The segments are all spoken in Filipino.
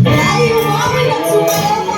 Tayo, mami, nagsumayaw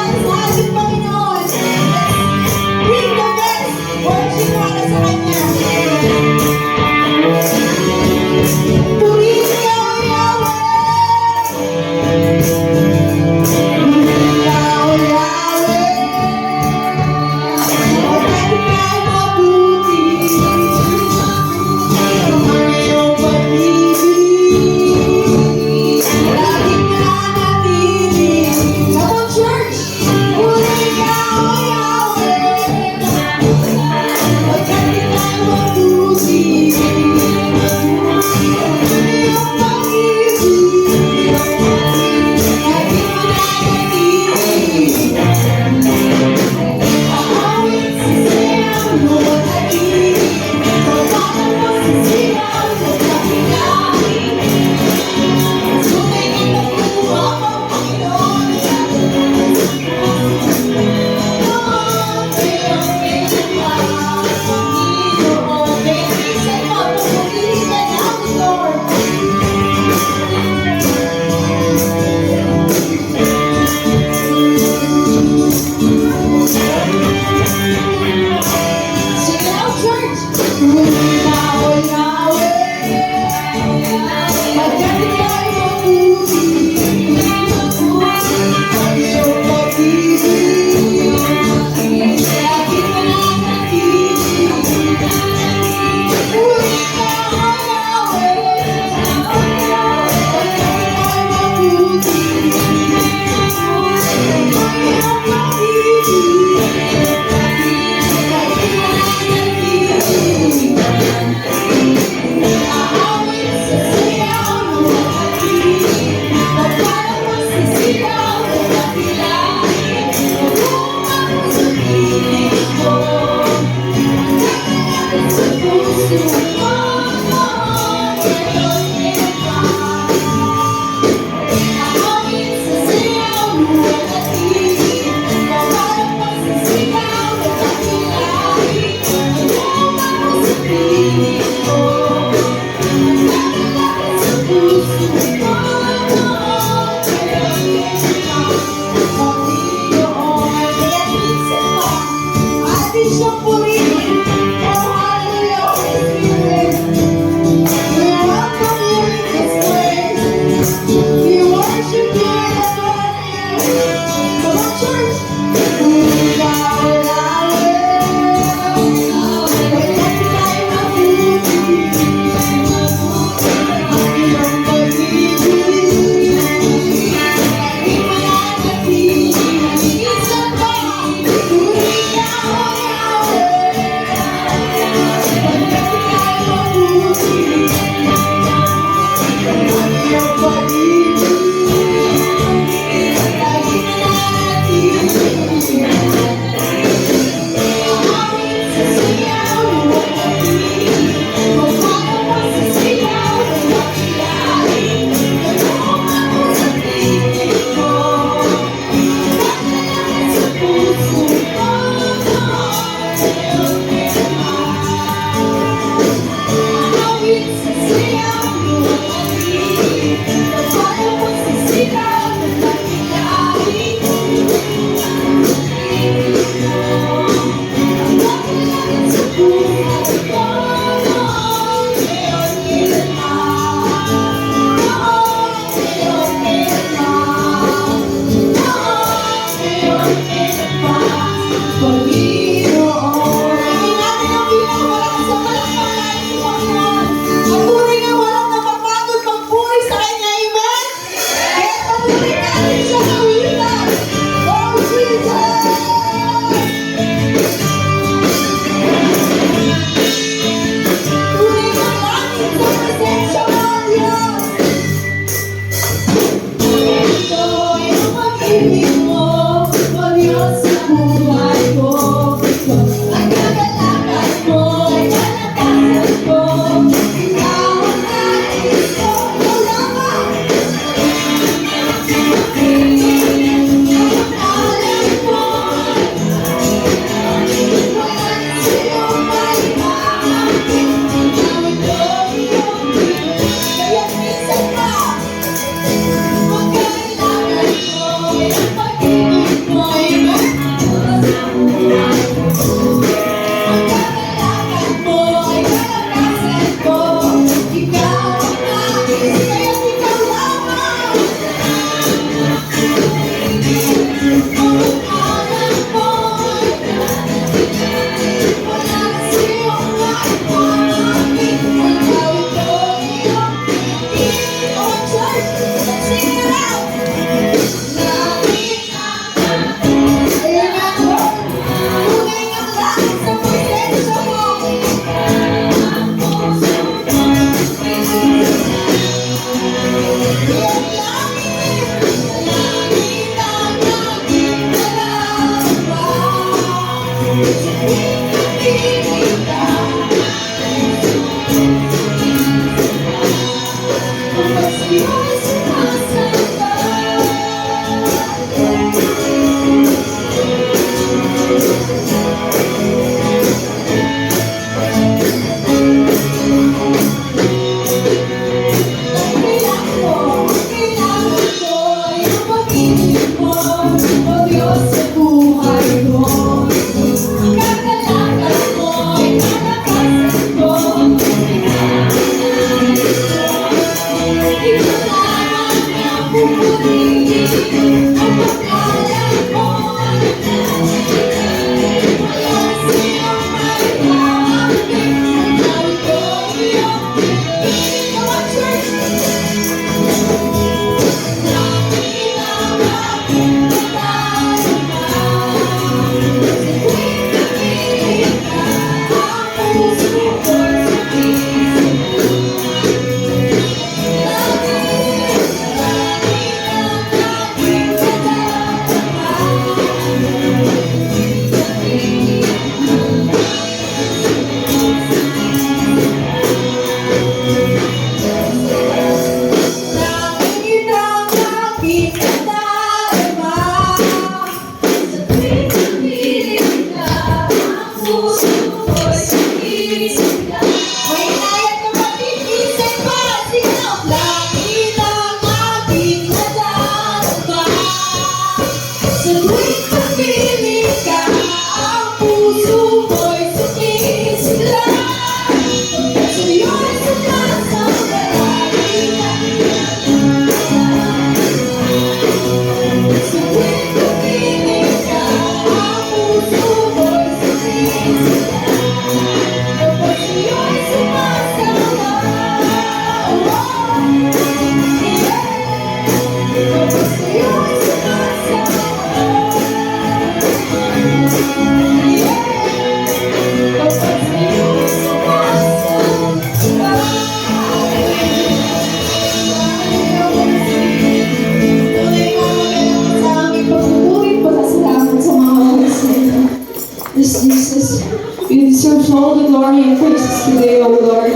all the glory and praises today, O Lord.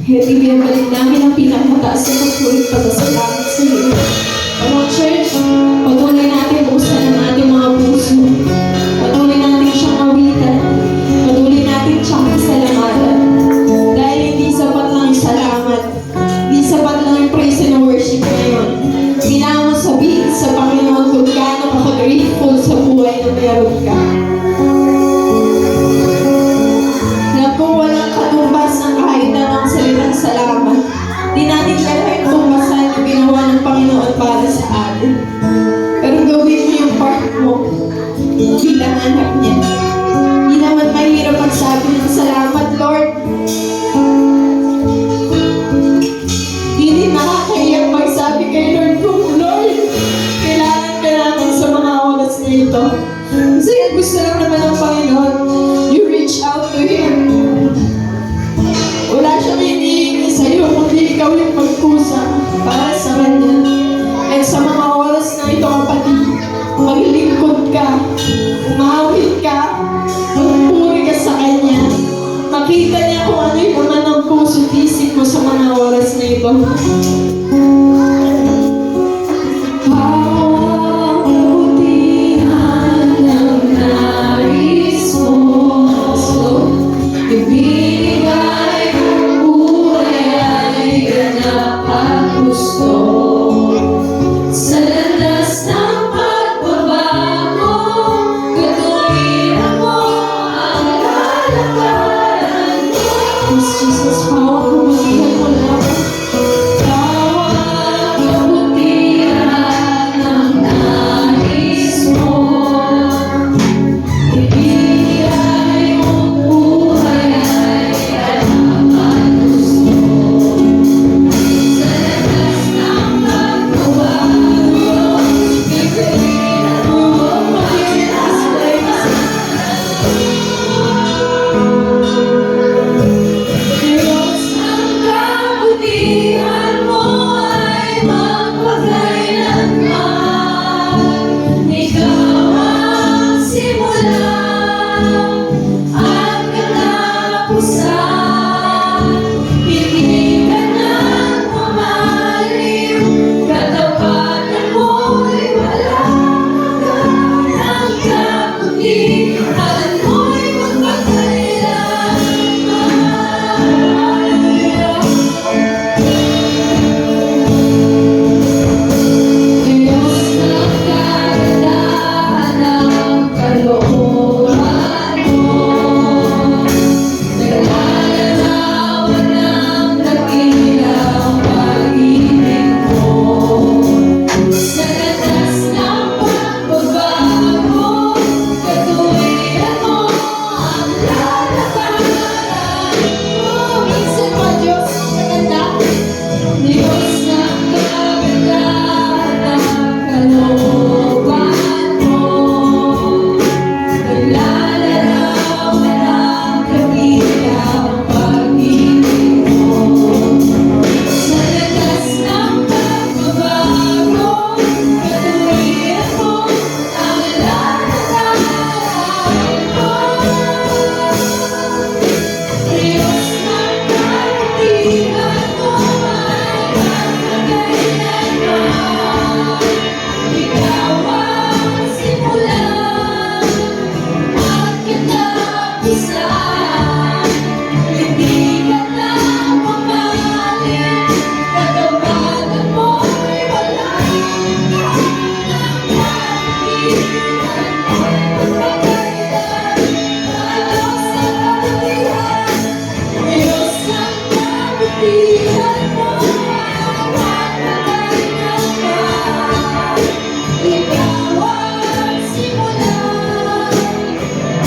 Kaya ibigay namin ang pinakamataas na pagpulit pagkasalamat sa iyo. Mga church, patuloy natin buksan ang ating mga puso. Patuloy natin siyang awitan. Patuloy natin siyang pasalamatan. Dahil hindi sapat lang yung salamat. Hindi sapat lang yung praise and worship ngayon. Kailangan mo sabihin sa Panginoon kung gaano ka-grateful sa buhay na meron ka. Kung walang katumbas ang kahit anong salitang salamat, di natin kaya tumbasan yung ginawa ng Panginoon para sa atin. Pero gawin mo yung part mo bilang anak niya. Di naman mahirap magsabi ng salamat, Lord. Di din nakakahiyak magsabi kay Lord kung, Lord, kailangan ka namin sa mga oras na ito. Kasi gusto lang naman ng Panginoon, you reach out to Him. Wala siyang hinihingi sa'yo, kundi ikaw yung magkusa para sa Kanya. At sa mga oras na ito, kapatid, maglingkod ka, umawit ka, magpuri ka sa Kanya. Makita niya kung ano yung naman ng puso at isip mo sa mga oras na ito. Jesus, power, kalooban mo. Naglalarawan ang kabilang pag-ibig mo. Sa lakas ng pagbabago, katurihan mo ang lalarawan ko. Diyos ng kabutihan mo ay magpakailanman. Ikaw ang simula at katapusan. Hindi ka na mamahalin, katawagan mo'y walang hanggan. Kabutihan mo'y magpakailanman. Diyos ng kabutihan mo ay magpakailanman. Ikaw ang simula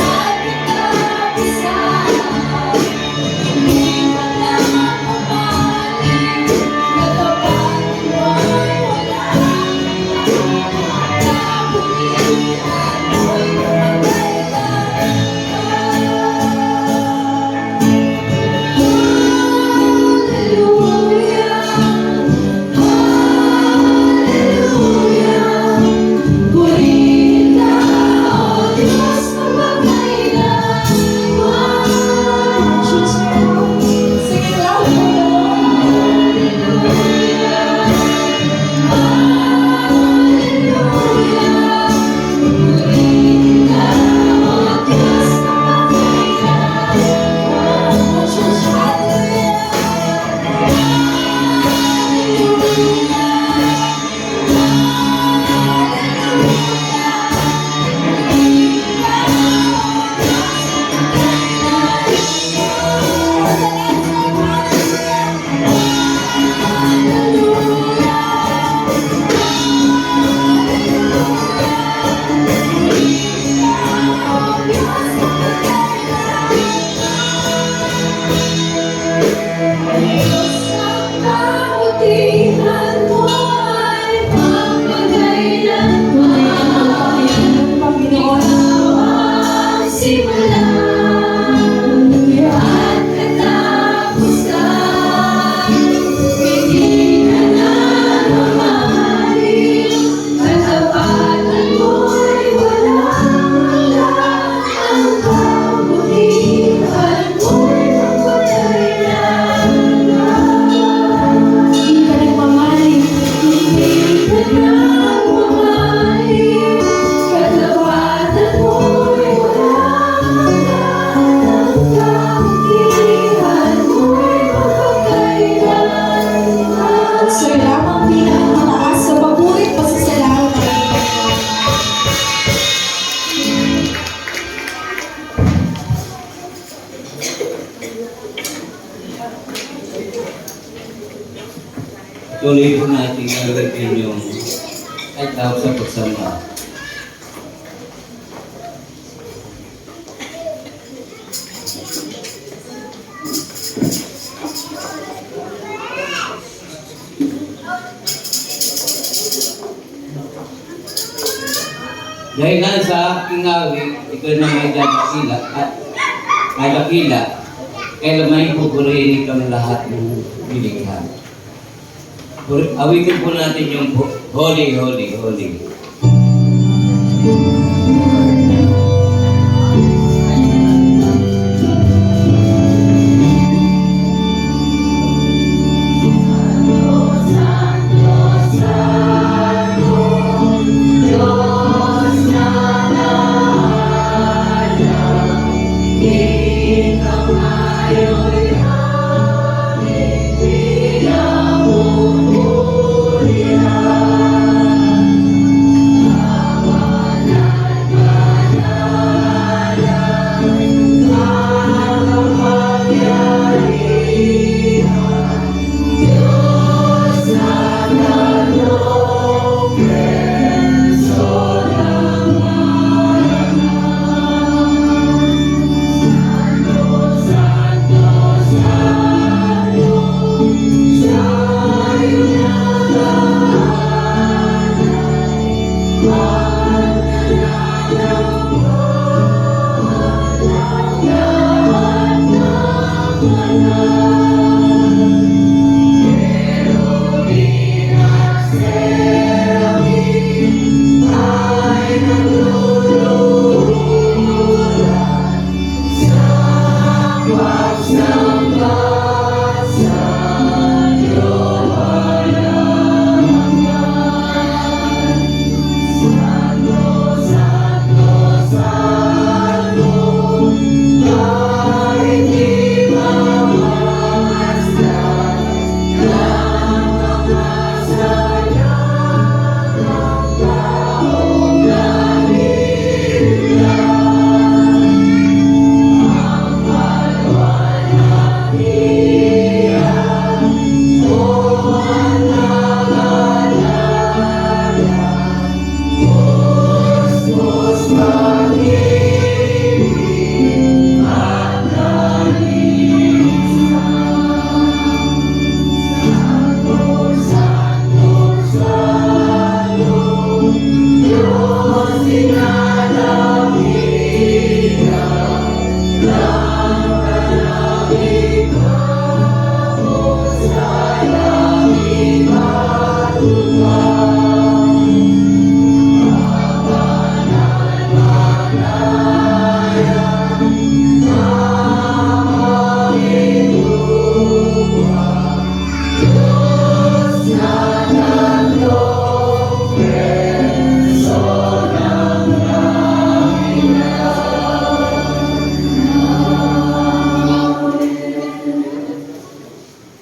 at katapusan. Hindi ka na mamahalin, katawagan mo'y walang hanggan. Kabutihan mo'y Hallelujah, hallelujah. Purihin ka, O Diyos, magpakailanman. Sing it loud. Hallelujah, hallelujah. Purihin ka, O Diyos, magpakailanman. Church, Diyos ang kabutihan mo ay magpakailanman. Ikaw ang simula at katapusan. Hindi ka na mamahalin, katawagan mo'y walang hanggan. Ang kabutihan mo'y magpakailanman. Hindi ka nagmamahalin, hindi ka nagmamahalin, katawagan mo'y walang hanggan. Ang kabutihan mo'y magpakailanman. Sir, lamang pinakamataas sa papuri, pasasalamat ang Tuloy po natin gagawin yung ay tawag sa pagsamba. Dahil nga sa aking awit, ikaw na may dadakila at madakila, kaya may pupurihin kang lahat ng bilighan. Awitin po natin yung Holy, Holy, Holy.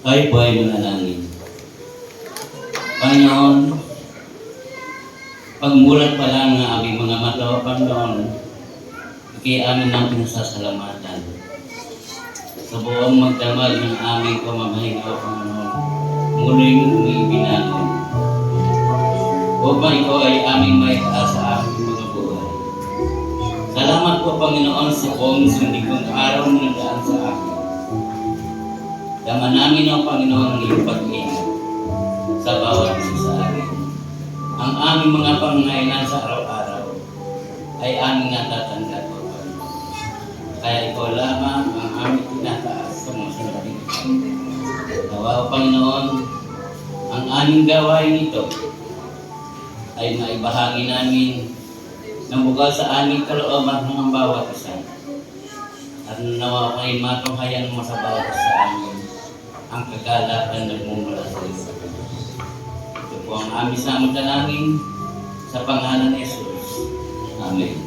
Ay po ay manalangin. Panginoon, pagmulat pa lang ng aming mga mata, Panginoon, kaya amin ang pinasasalamatan. Sa buong magdamag ng aming pamamahinga, Panginoon, muling umiibinagon. Upang ikaw ay aming maitaas sa aming mga buhay. Salamat po, Panginoon, sa buong sundigong araw na nagdaan sa akin. Dama namin, O Panginoon, ang iyong pag-ingat sa bawat isa sa amin. Ang aming mga pangangailangan sa araw-araw ay aming natatanggap, O Panginoon. Kaya ikaw lamang ang aming tinataas sa mga sandali. Nawa, O Panginoon, ang aming gawain ito ay maibahagi namin ng bugal sa aming kalooban ng bawat isa. At nawa ay matunghayan mo sa bawat isa sa amin ang kagalakan na nagmumula sa iyo. Ito po ang aming samang-dalangin sa pangalan ni Jesus. Amen.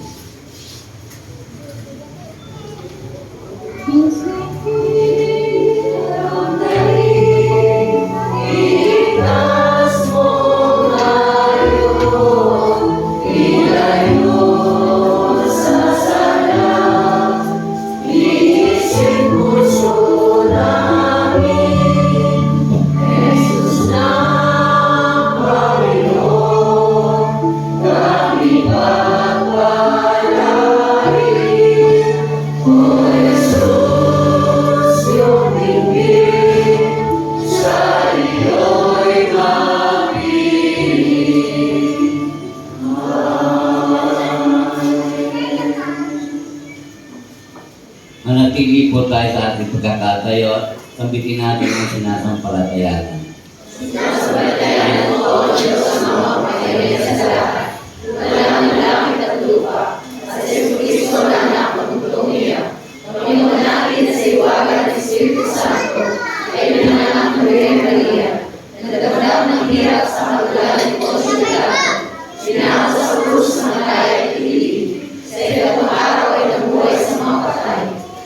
Manatili po tayo sa ating pagkakatayo at sambitin natin ang sinasampalatayaan. Sinasampalatayanan mo o Diyos ang mga makayarin sa lahat. Walang langit at lupa. At sa Kristo na anak ng butong niya. Panginoon natin na sa iwagan ng Espiritu Santo ay nanganak ng Birhen Maria. Nagdamdam ng hirap sa kagulan ng Poncio Pilato. Sinama sa krus ng kaya at ilig. Sa ikatong araw ay nabuhay sa mga patay.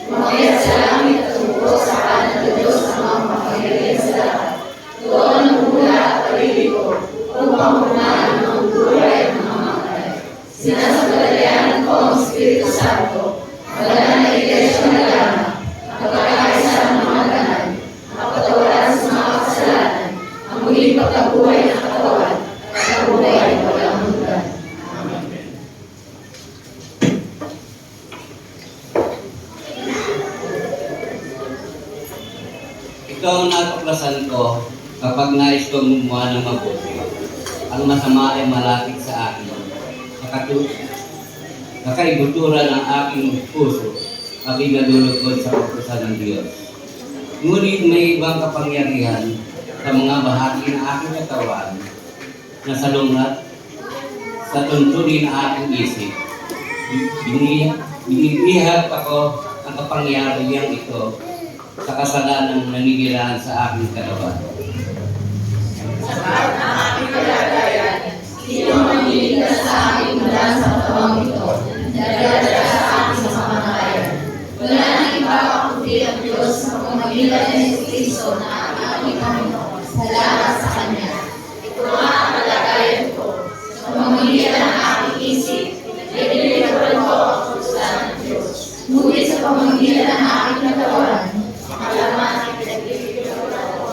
Umakyat sa langit at tumuko sa kanan ng Diyos ang mga makayarin sa lahat. Doon ang mula at pag-ibig ko, upang pumahan ang buhay at mga matay. Sinasampalatayanan ko ang Espiritu Santo, magana na iglesia na gana, pagkakaisa ng mga ganay, ang patawaran sa mga kasalanan, ang muling pagkabuhay ng katawan, at ang buhay ay walang hanggan. Amen. Ito ang natuklasan ko kapag nais kong gumawa ng mabuti. Ang masama ay malapit sa akin. Nakaibuturan ang aking puso at inalulugod sa pagkusa ng Diyos. Ngunit may ibang kapangyarihan sa mga bahagi ng aking katawan na salungat sa tuntunin ng aking isip. Binibihag ako ang kapangyarihan ito sa kasalanang naninilaan sa aking katawan. Sapat ang aking kalagayan, sino ang niligtas sa aking mula sa katawang ito, nadadala sa aking sa kamatayan. Wala nang iba kundi ang Diyos sa pamamagitan ni Kristo na ang aking Panginoon. Salamat sa Kanya. Ito nga ang kalagayan ko. Sa pamamagitan ng aking isip, nililikuran ko ang kusa ng Diyos. Ngunit sa pamamagitan ng aking katawan, makalaman ang pinaglilikuran ko.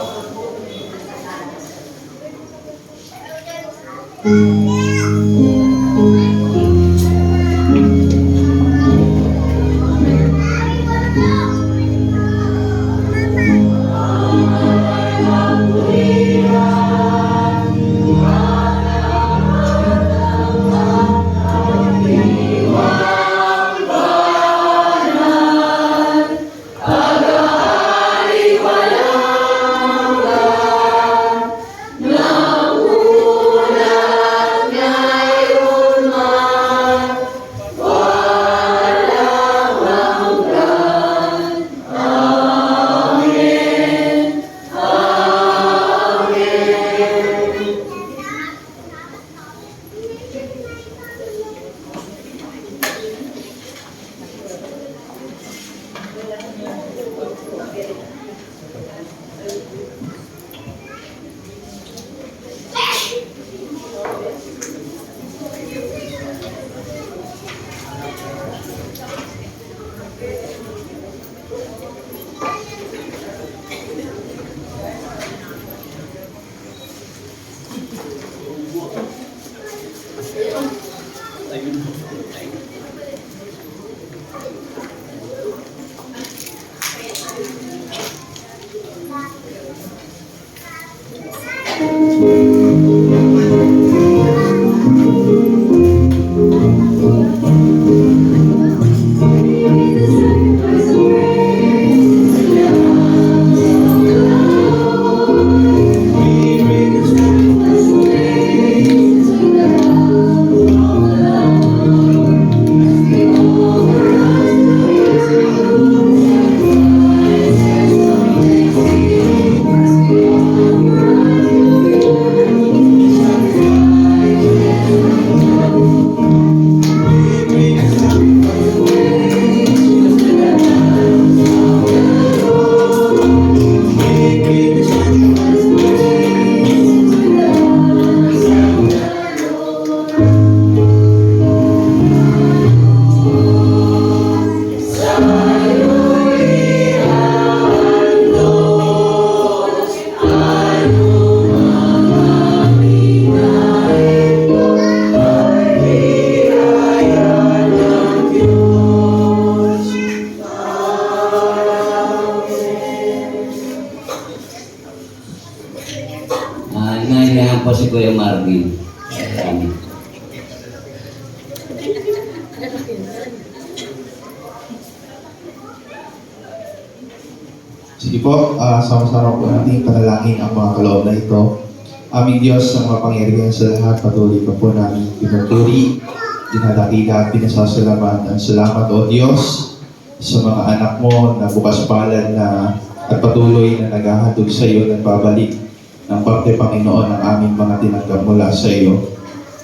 Inainahan po si Kuya Marvin. Sige po, sama-sama po natin panalangin ang mga kaloob na ito. Aming Diyos na mapangyarihan sa lahat, patuloy pa po namin pinupuri, dinadakila at pinasasalamatan. Salamat o Diyos sa mga anak mo na bukas palad na at patuloy na naghahatog sa iyo at babalik ng parte Panginoon ang aming mga tinanggap mula sa iyo.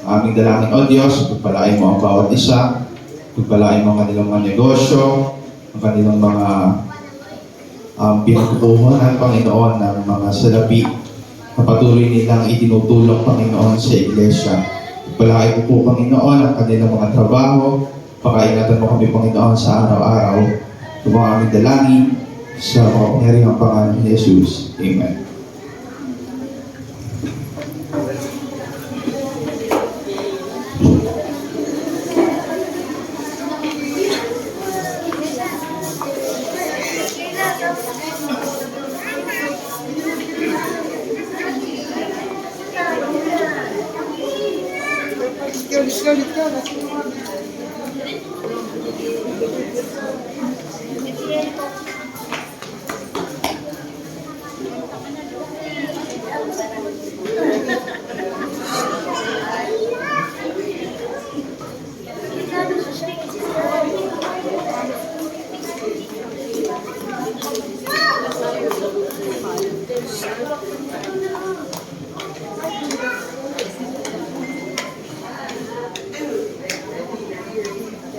Aming dalangin o Diyos, pagpalain mo ang bawat isa, pagpalain mo ang kanilang mga negosyo, ang kanilang mga pinagkukuhan ng Panginoon ng mga salapi na patuloy nilang itinutulong Panginoon sa iglesia. Pagpalain mo po Panginoon ang kanilang mga trabaho, pakaingatan mo kami Panginoon sa araw-araw. Ito mga aming dalangin sa makapangyarihang pangalan ni Jesus. Amen.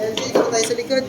Dito tayo sa likod.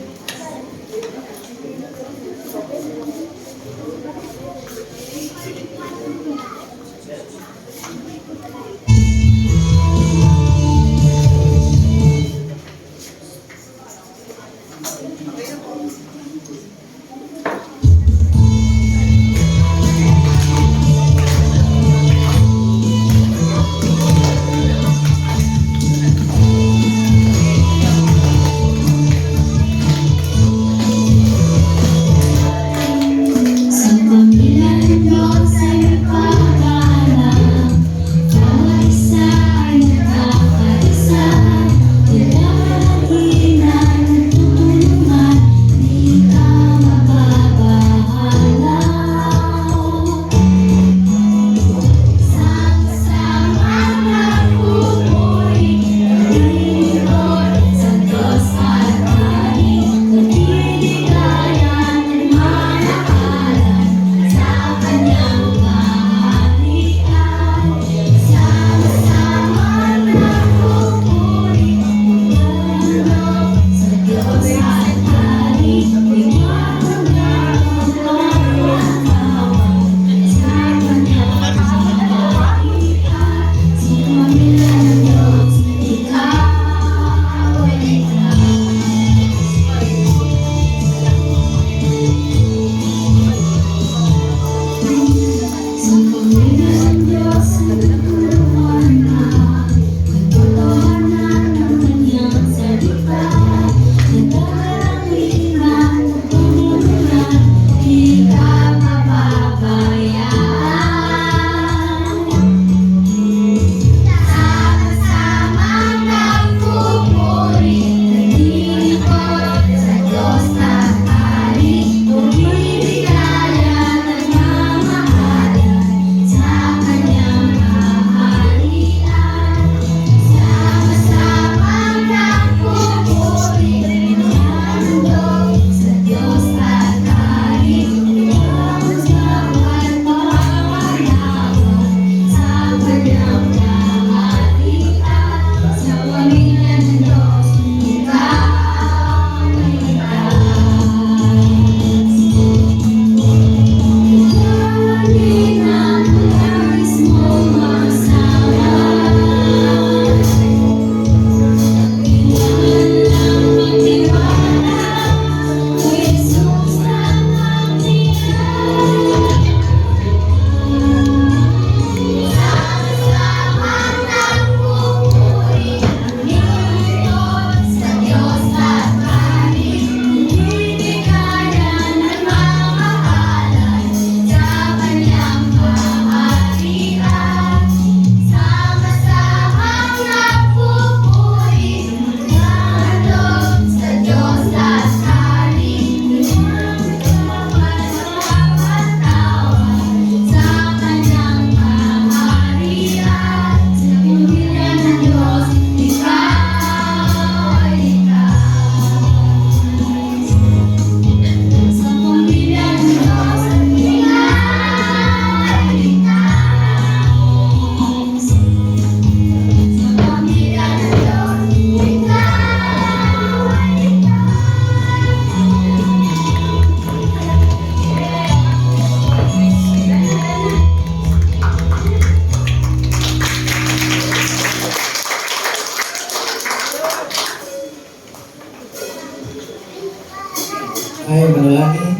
ay manalangin.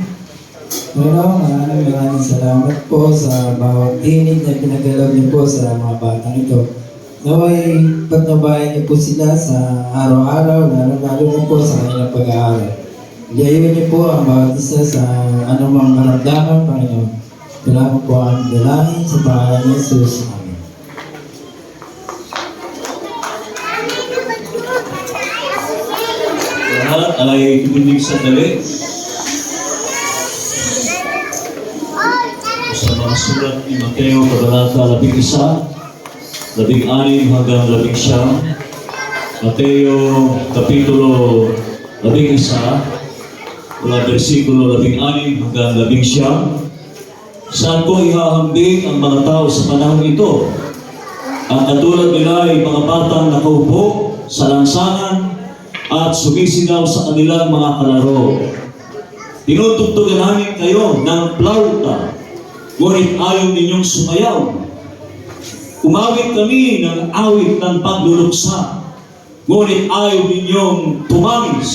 Maraming salamat po sa bawat tinig na pinagalaw niyo po sa mga batang ito. Naway patnubayan niyo po sila sa araw-araw, lalo na po sa kanilang pag-aaral. Gayon niyo po ang bawat isa sa anumang maramdaman, Panginoon. Salamat po ang dalangin sa pangalan ni Jesus. Amen. Lahat ay tumunig sandali. Sa mga sulat ni Mateo, Kabanata 11, 16 hanggang 19. Mateo, Kapitulo 11, mula versikulo 16 hanggang 19. Saan ko ihahambing ang mga tao sa panahon ito? Ang katulad nila ay mga batang nakaupo sa lansangan at sumisigaw sa kanilang mga kalaro. Tinutugtugan namin kayo ng plauta, ngunit ayaw ninyong sumayaw. Umawit kami ng awit ng pagluluksa, ngunit ayaw ninyong tumangis.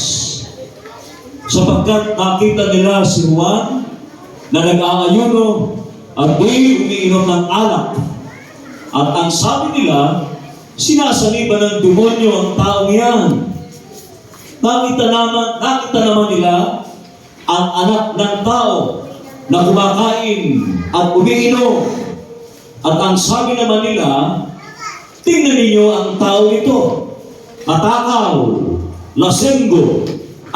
Sapagkat nakita nila si Juan na nag-aayuno at di umiinom ng alak. At ang sabi nila, sinasaliban ng demonyo ang taong yan. Nakita naman nila ang anak ng tao na kumakain at umiinom. At ang sabi naman nila, tingnan ninyo ang tao ito, matakaw, lasenggo,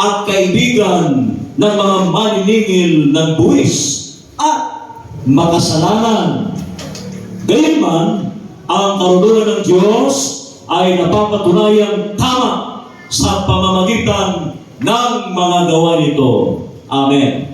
at kaibigan ng mga maniningil ng buwis at makasalanan. Gayunman, ang karunungan ng Diyos ay napapatunayang tama sa pamamagitan ng mga gawa nito. Amen.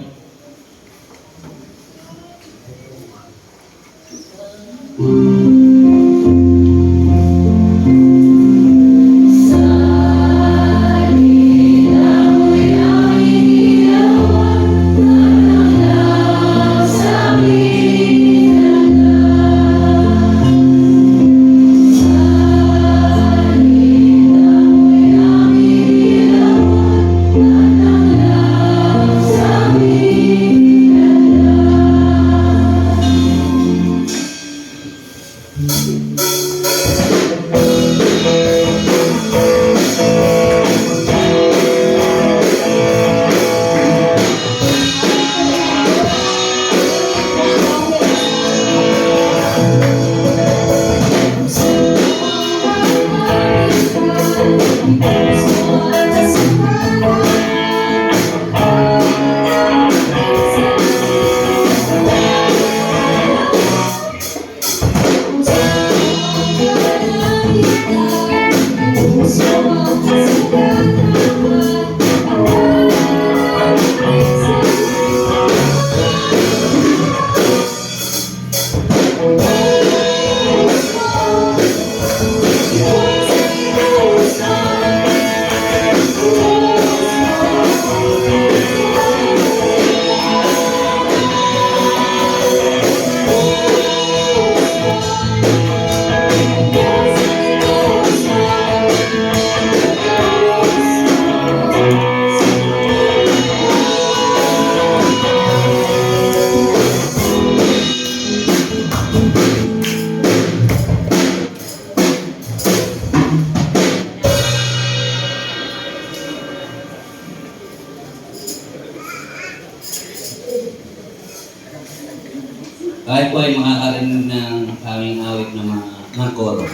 Kahit po ay makakarinig ng aming awit ng koro.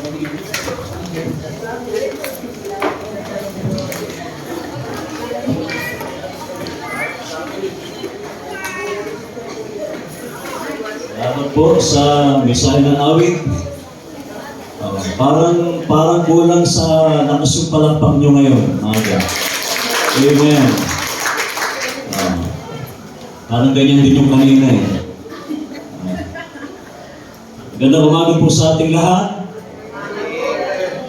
Salamat po sa mensahe ng awit. Parang kulang sa nakasumpalakpak nyo ngayon, mga Amen. Parang ganyan din yung kanina eh. Magandang umaga po sa ating lahat.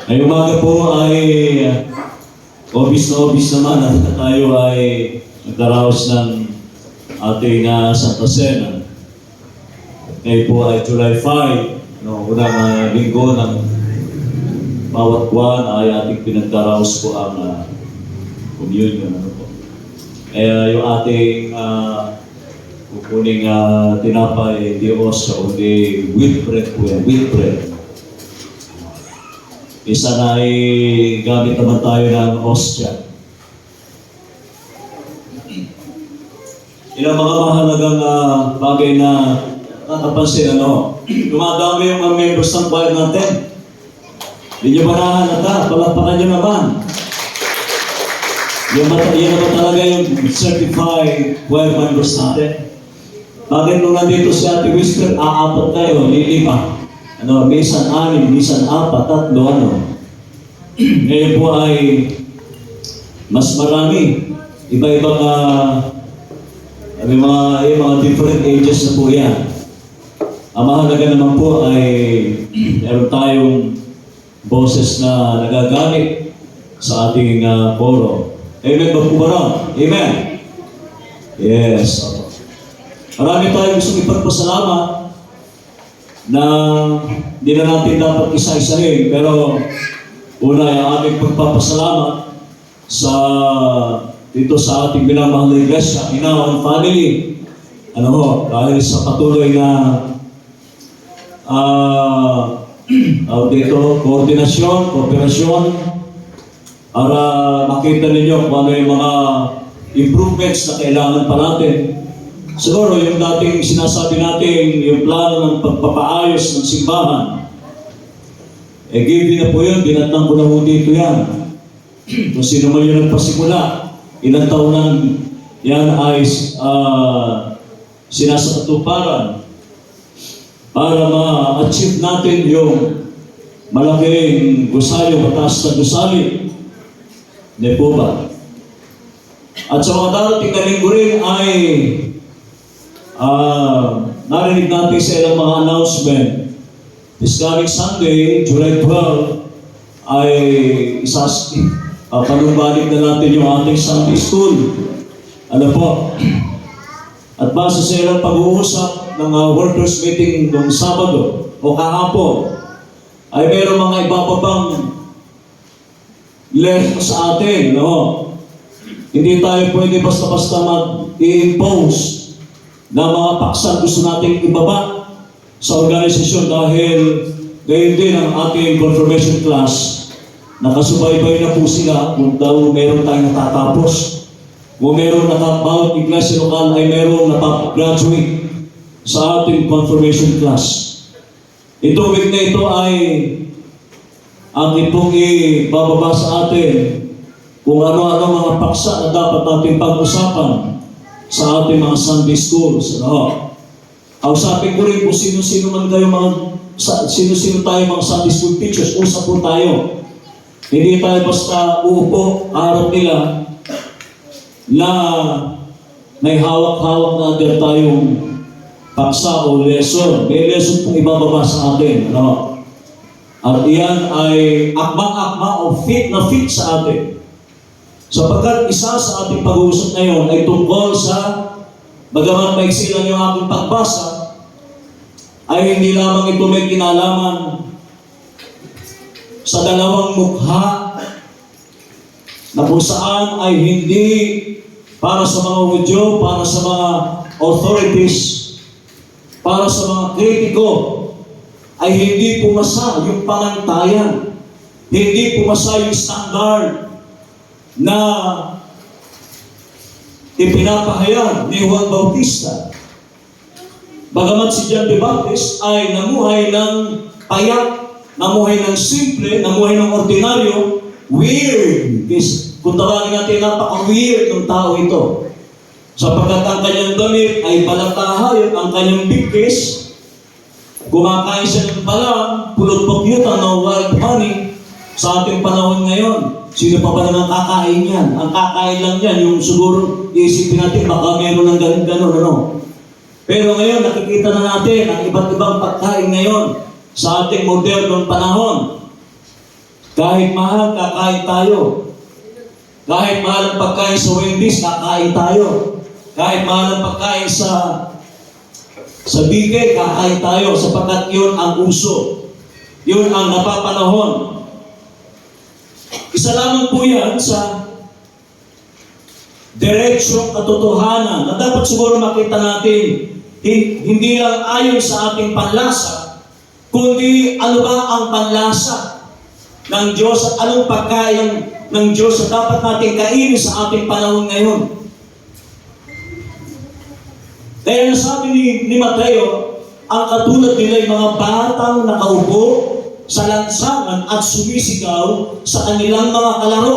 Ngayong umaga po ay obvious naman at tayo ay nagdaraos ng ating Santa Cena. Ngayon po ay July 5, unang linggo ng bawat buwan ay ating pinagdaraos po ang communion. Kaya yung ating kukuning tinapay, hindi osyo, kundi wheat bread po yan, wheat bread. Isa na ay gamit naman tayo ng ostya. Ilang mga mahalagang bagay na nakapansin, dumadami yung mga members ng choir natin. Hindi nyo ba nahalata? Palakpakan nyo naman. Yan naman talaga yung certified choir members natin. Bakit nung nandito si Ate Whisper, aapat kayo, lilipa. Minsan 6, minsan 4, 3, Ngayon po ay mas marami. Iba-ibang mga different ages na po yan. Ang mahalaga naman po ay meron tayong boses na nagagamit sa ating koro. Amen ba po ba ron? Amen? Yes. Marami tayong gusto ipagpasalamat na hindi na natin dapat isa-isahin. Pero una ay ang aming pagpapasalamat dito sa ating minamahal na iglesia, Inaon Family. Dahil sa patuloy na koordinasyon, kooperasyon, para makita ninyo kung ano yung mga improvements na kailangan pa natin. Siguro yung dating sinasabi natin, yung plano ng pagpapaayos ng simbahan, given na po yun, binatang ko na po dito yan. Kung sino man yun nagpasimula, ilang taon lang yan ay sinasakatuparan para ma-achieve natin yung malaking gusali, mataas na gusali. Hindi po ba? At sa mga darating na linggo rin ay narinig natin sa ilang mga announcement. This coming Sunday, July 12, ay panumbalik na natin yung ating Sunday School. Ano po? At base sa ilang pag-uusap ng workers meeting noong Sabado o kahapon, ay mayroong mga iba pa bang left sa atin, Hindi tayo pwede basta-basta mag-i-impose na mga paksa gusto nating ibaba sa organisasyon dahil gayon din ang ating confirmation class. Nakasubaybay na po sila kung daw meron tayong natatapos. Kung meron bawat iglesia lokal ay meron napap-graduate sa ating confirmation class. Ito week na ito ay ating pong ibababa sa atin kung ano-ano mga paksa na dapat natin pag-usapan sa ating mga Sunday schools. Kausapin ko rin kung sino-sino sino-sino tayo mga Sunday school teachers. Usap po tayo. Hindi tayo basta uupo, harap nila na may hawak-hawak na agad tayong paksa o lesson. May lesson pong ibababa sa atin. At iyan ay akma-akma o fit na fit sa atin. Sapagkat isa sa ating pag-uusap ngayon ay tungkol sa, bagaman maiksi lang yung aking pagbasa, ay hindi lamang ito may kinalaman sa dalawang mukha na kung saan ay hindi para sa mga Hudyo, para sa mga authorities, para sa mga kritiko, ay hindi pumasa yung pangantayan, hindi pumasa yung standard na ipinapahayag ni Juan Bautista. Bagamat si John the Baptist ay namuhay ng payak namuhay ng simple, namuhay ng ordinaryo, weird. Kung tawagin natin, napaka-weird ng tao ito. Sapagkat ang kanyang damit ay balatahay, ang kanyang bigkis, kumakain siya ng palang, pulot-pukyutan ng wild honey. Sa ating panahon ngayon, sino pa ba naman kakain yan? Ang kakain lang yan, yung siguro iisipin natin, baka meron ng ganun, ano? Pero ngayon, nakikita na natin ang iba't ibang pagkain ngayon sa ating modernong panahon. Kahit mahal, kakain tayo. Kahit mahal ang pagkain sa Wendy's, kakain tayo. Kahit mahal ang pagkain sa BK, kakain tayo sapagkat yun ang uso. Yun ang napapanahon. Isa lamang po yan sa diretsyong katotohanan na dapat siguro makita natin, hindi lang ayon sa ating panlasa, kundi ano ba ang panlasa ng Diyos at anong pagkain ng Diyos na dapat natin kainin sa ating panahon ngayon. Kaya nasabi ni Mateo, ang katulad nila ay mga batang nakaupo sa lansangan at sumisigaw sa kanilang mga kalaro.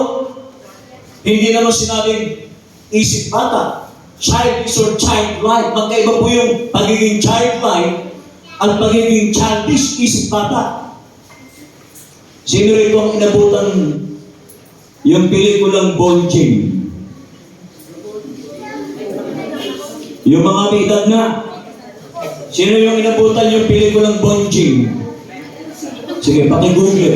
Hindi naman sinabing isip bata, childish or childlike. Magkaiba po yung pagiging childlike at pagiging childish, isip bata. Sino rito ang inabutan yung pelikulang Bonjing? Yung mga may edad na. Sino yung inabutan yung pelikulang Bonjing? Sige, paki-google.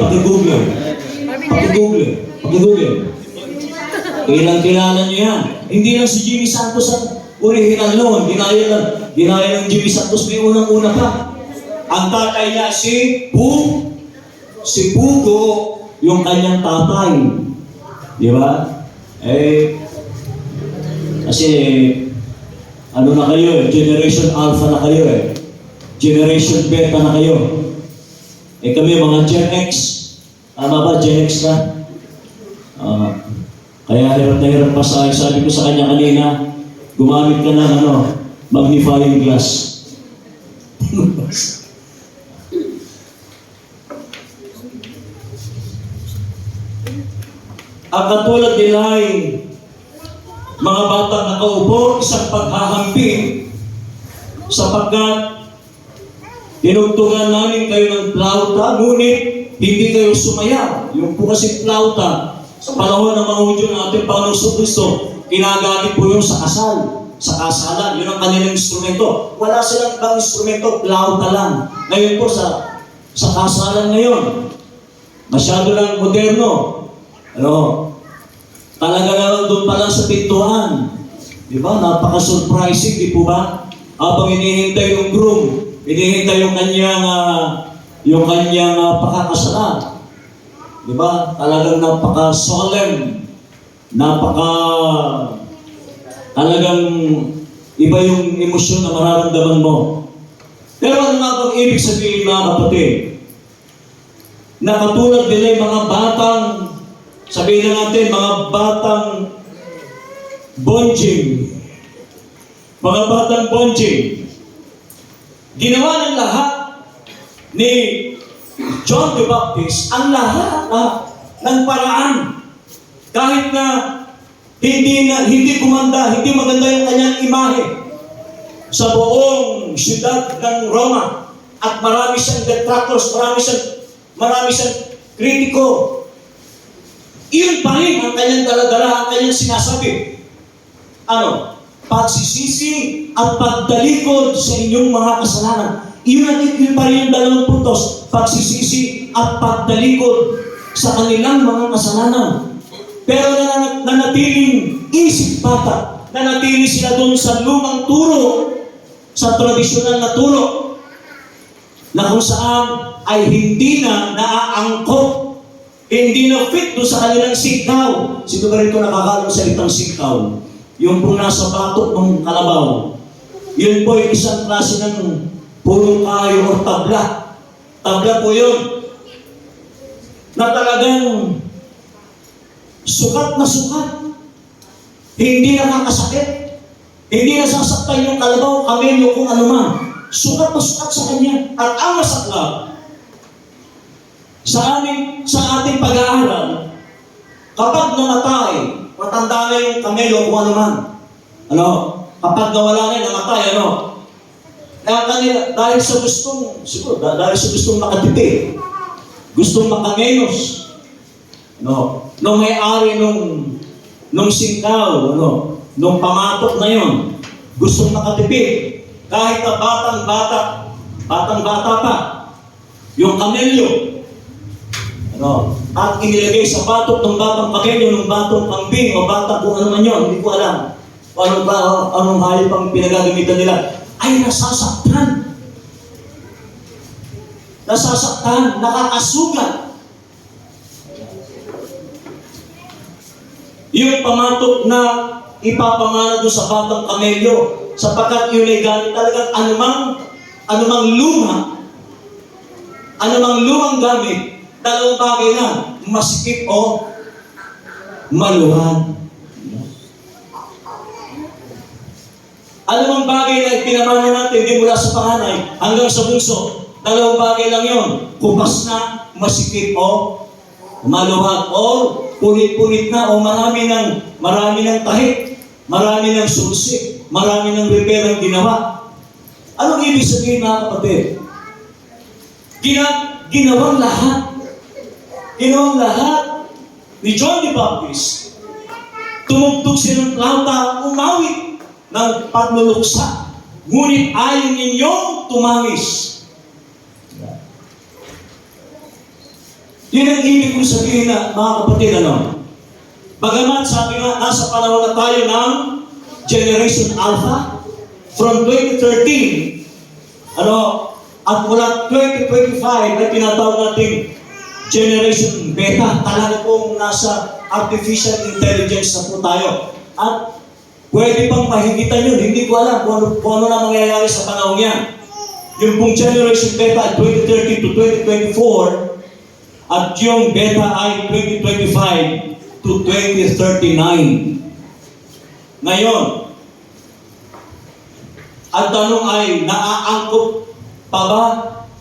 Kilala nyo yan. Hindi lang si Jimmy Santos ang original noon. Ginaya ng Jimmy Santos may unang-una pa. Ang tatay niya si Pugo, yung kanyang tatay. Di ba? Kasi ano na kayo Generation Alpha na kayo Generation Beta na kayo. Kami mga Gen X. Tama ba? Gen X na? Kaya hirap na hirap pa sa akin. Sabi ko sa kanya kanina, gumamit ka ng magnifying glass. Ang katulad nila ay mga batang nakaupo, isang paghahambing sapagkat tinugtungan namin kayo ng plauta, ngunit hindi kayo sumayaw. Yung po kasi plauta, sa panahon ng mga Hudyo ng ating Panginoong Kristo, ginagamit po yung sa kasal, sa kasalan. Yun ang kanilang instrumento. Wala silang ibang instrumento, plauta lang. Ngayon po sa kasalan ngayon, masyado lang moderno. Talaga naman doon pa lang sa pintuan. Di ba? Napaka-surprising, di po ba? Habang hinihintay yung groom, hinihintay yung kanyang pakakasalan. Di ba? Talagang napaka-solemn. Talagang iba yung emosyon na mararamdaman mo. Pero ano nga bang ibig sabihin, mga kapatid? Na katulad nila yung mga batang, sabihin na natin, mga batang bonjing. Mga batang bonjing. Ginawa ng lahat ni John the Baptist ang lahat ng paraan. Kahit na hindi gumanda, hindi maganda yung kanyang imahe sa buong siyudad ng Roma at marami siyang detractors, marami siyang kritiko. Iyon pa rin ang kanyang daladala, ang kanyang sinasabi. Pagsisisi at pagdalikod sa inyong mga kasalanan. Iyon pa rin ang dalawang puntos. Pagsisisi at pagdalikod sa kanilang mga kasalanan. Pero nanatiling isip bata. Nanatili sila doon sa lumang turo, sa tradisyonal na turo, na kung saan ay hindi na naaangkop. Hindi na fit doon sa kanilang sikaw. Sino ba rito nakakalam sa salitang sikaw? Yung po nasa batok ng kalabaw. Yun po yung isang klase ng pulong kayo o tabla. Tabla po yun. Na talagang sukat na sukat. Hindi nakakasakit. Hindi nasasaktan yung kalabaw, kamelyo, kung ano man. Sukat na sukat sa kanya. At ang masaklap, sa ating pag-aaral, kapag namatay, matanda na yung kamelo kung ano man. Ano? Kapag nawala na, namatay, ano? Kaya kanila, dahil sa gustong makatipid, gustong makamenos, no? Nung may-ari nung singkaw, ano? Nung pamatok na yon, gustong makatipid, kahit na batang-bata pa, yung kamelyo, ano? At inilagay sa batok ng batang kamelyo, ng batang kambing, o batang kung ano man yun, hindi ko alam. Anong hayop ang pinagagamitan nila, ay nasasaktan, nakakasugat. Yung pamatok na ipapamana doon sa batang kamelyo, sapagkat yun ay gamit talagang anumang lumang gamit, dalawang bagay lang, masikip o maluwag. Anumang bagay na pinamana natin, di mula sa panganay hanggang sa bunso, dalawang bagay lang yon, kupas na, masikip o maluwag, o punit-punit na, o marami ng tahik, marami ng sursik, marami ng repair ang ginawa. Anong ibig sabihin, mga kapatid? Ginawang lahat ni John the Baptist. Tumugtog silang flauta, umawit ng pagluluksa, ngunit ayaw ninyong tumangis. Yun ang ibig kong sabihin na, mga kapatid, ano? Bagamat sabi nga, nasa panahon na tayo ng Generation Alpha, from 2013, at mula 2025 ay tinatawag natin Generation Beta. Talaga pong nasa artificial intelligence na po tayo. At pwede pang mahigitan yun. Hindi ko alam kung ano na mangyayari sa panahon yan. Yung pong Generation Beta 2030 to 2024, at yung Beta ay 2025 to 2039. Ngayon, ang tanong ay, naaangkop pa ba?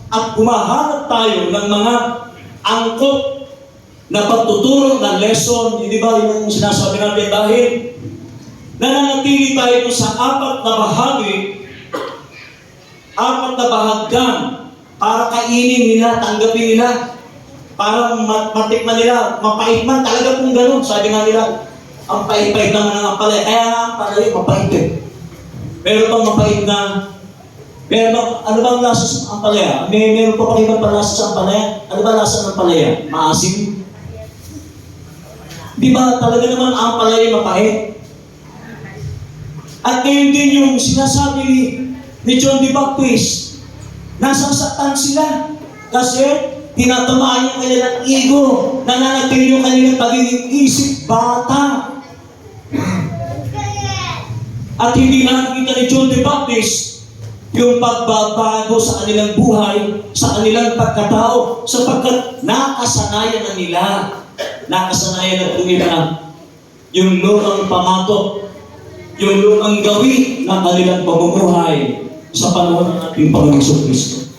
At kumahanap tayo ng mga angkop na pagtuturo ng lesson, hindi ba yung sinasabi natin, dahil nananatili tayo sa apat na bahagdan para kainin nila, tanggapin nila, para matikman nila, mapait man, talaga kung gano'n. Sabi nga nila, ang pait-pait naman ng ampalaya. Kaya nga ang ampalaya, mapait eh. Meron bang mapait na, ano bang lasa sa ampalaya? Meron pa ibang lasa sa ampalaya? Ano ba lasa ng ampalaya? Maasim? Di ba talaga naman ang ampalaya mapait? At ngayon din yung sinasabi ni John the Baptist, nasasaktan sila kasi tinatamaan yung kanilang ego, nananatili yung kanilang pagiging isip bata. At hindi nakikita ni John the Baptist yung pagbabago sa kanilang buhay, sa kanilang pagkatao, sapagkat nakasanayan na nila yung lumang pamatok, yung lumang gawi ng kanilang pamumuhay sa panahon ng ating Panginoong Kristo.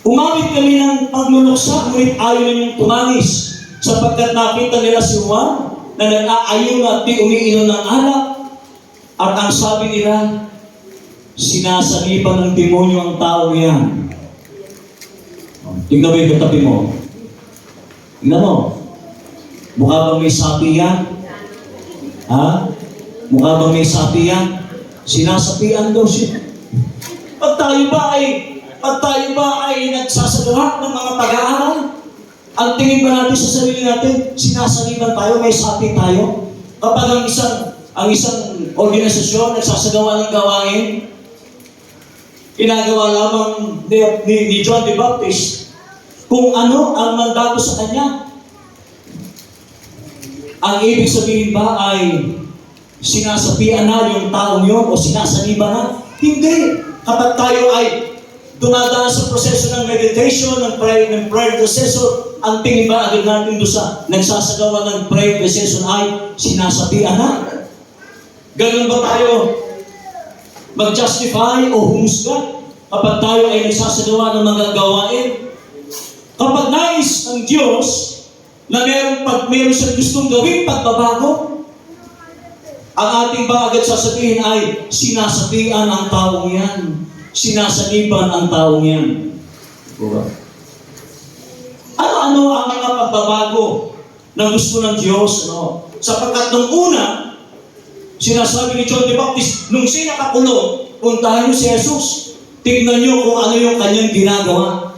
Umamit kami ng pagluluksa, ngunit ayaw ninyong tumangis, sapagkat nakita nila si Juan na nag-aayon at di umiinom ng alak, at ang sabi nila, sinasaniban ng demonyo ang tao yan. Tingnan mo yung katabi mo. Tingnan mo. Mukha bang may sapi yan? Ha? Mukha bang may sapi yan? Sinasapian daw siya. Pag tayo ba ay nagsasagawa ng mga pag-aaral, ang tingin ba natin sa sarili natin, sinasaniban tayo, may sapi tayo? Kapag ang isang organisasyon nagsasagawa ng gawain, ginagawa lamang ni John the Baptist kung ano ang mandato sa kanya. Ang ibig sabihin ba ay sinasapian na yung taong yun o sinasaniban na? Hindi. Kapag tayo ay dumadaan sa proseso ng meditation, ng prayer procession, ang tingin ba agad natin doon sa nagsasagawa ng prayer procession ay sinasapian na? Ganun ba tayo mag-justify o humusga kapag tayo ay nagsasagawa ng mga gawain? nais ng Diyos na meron siyang gustong gawing pagbabago, ang ating ba agad sasabihin ay sinasabihan ang taong yan. Sinasagipan ang taong yan. Diba? Ano-ano ang mga pagbabago na gusto ng Diyos? No? Sapagkat nung una, sinasabi ni John the Baptist, nung siya nakakulong, puntahan niyo si Jesus. Tingnan niyo kung ano yung kanyang ginagawa.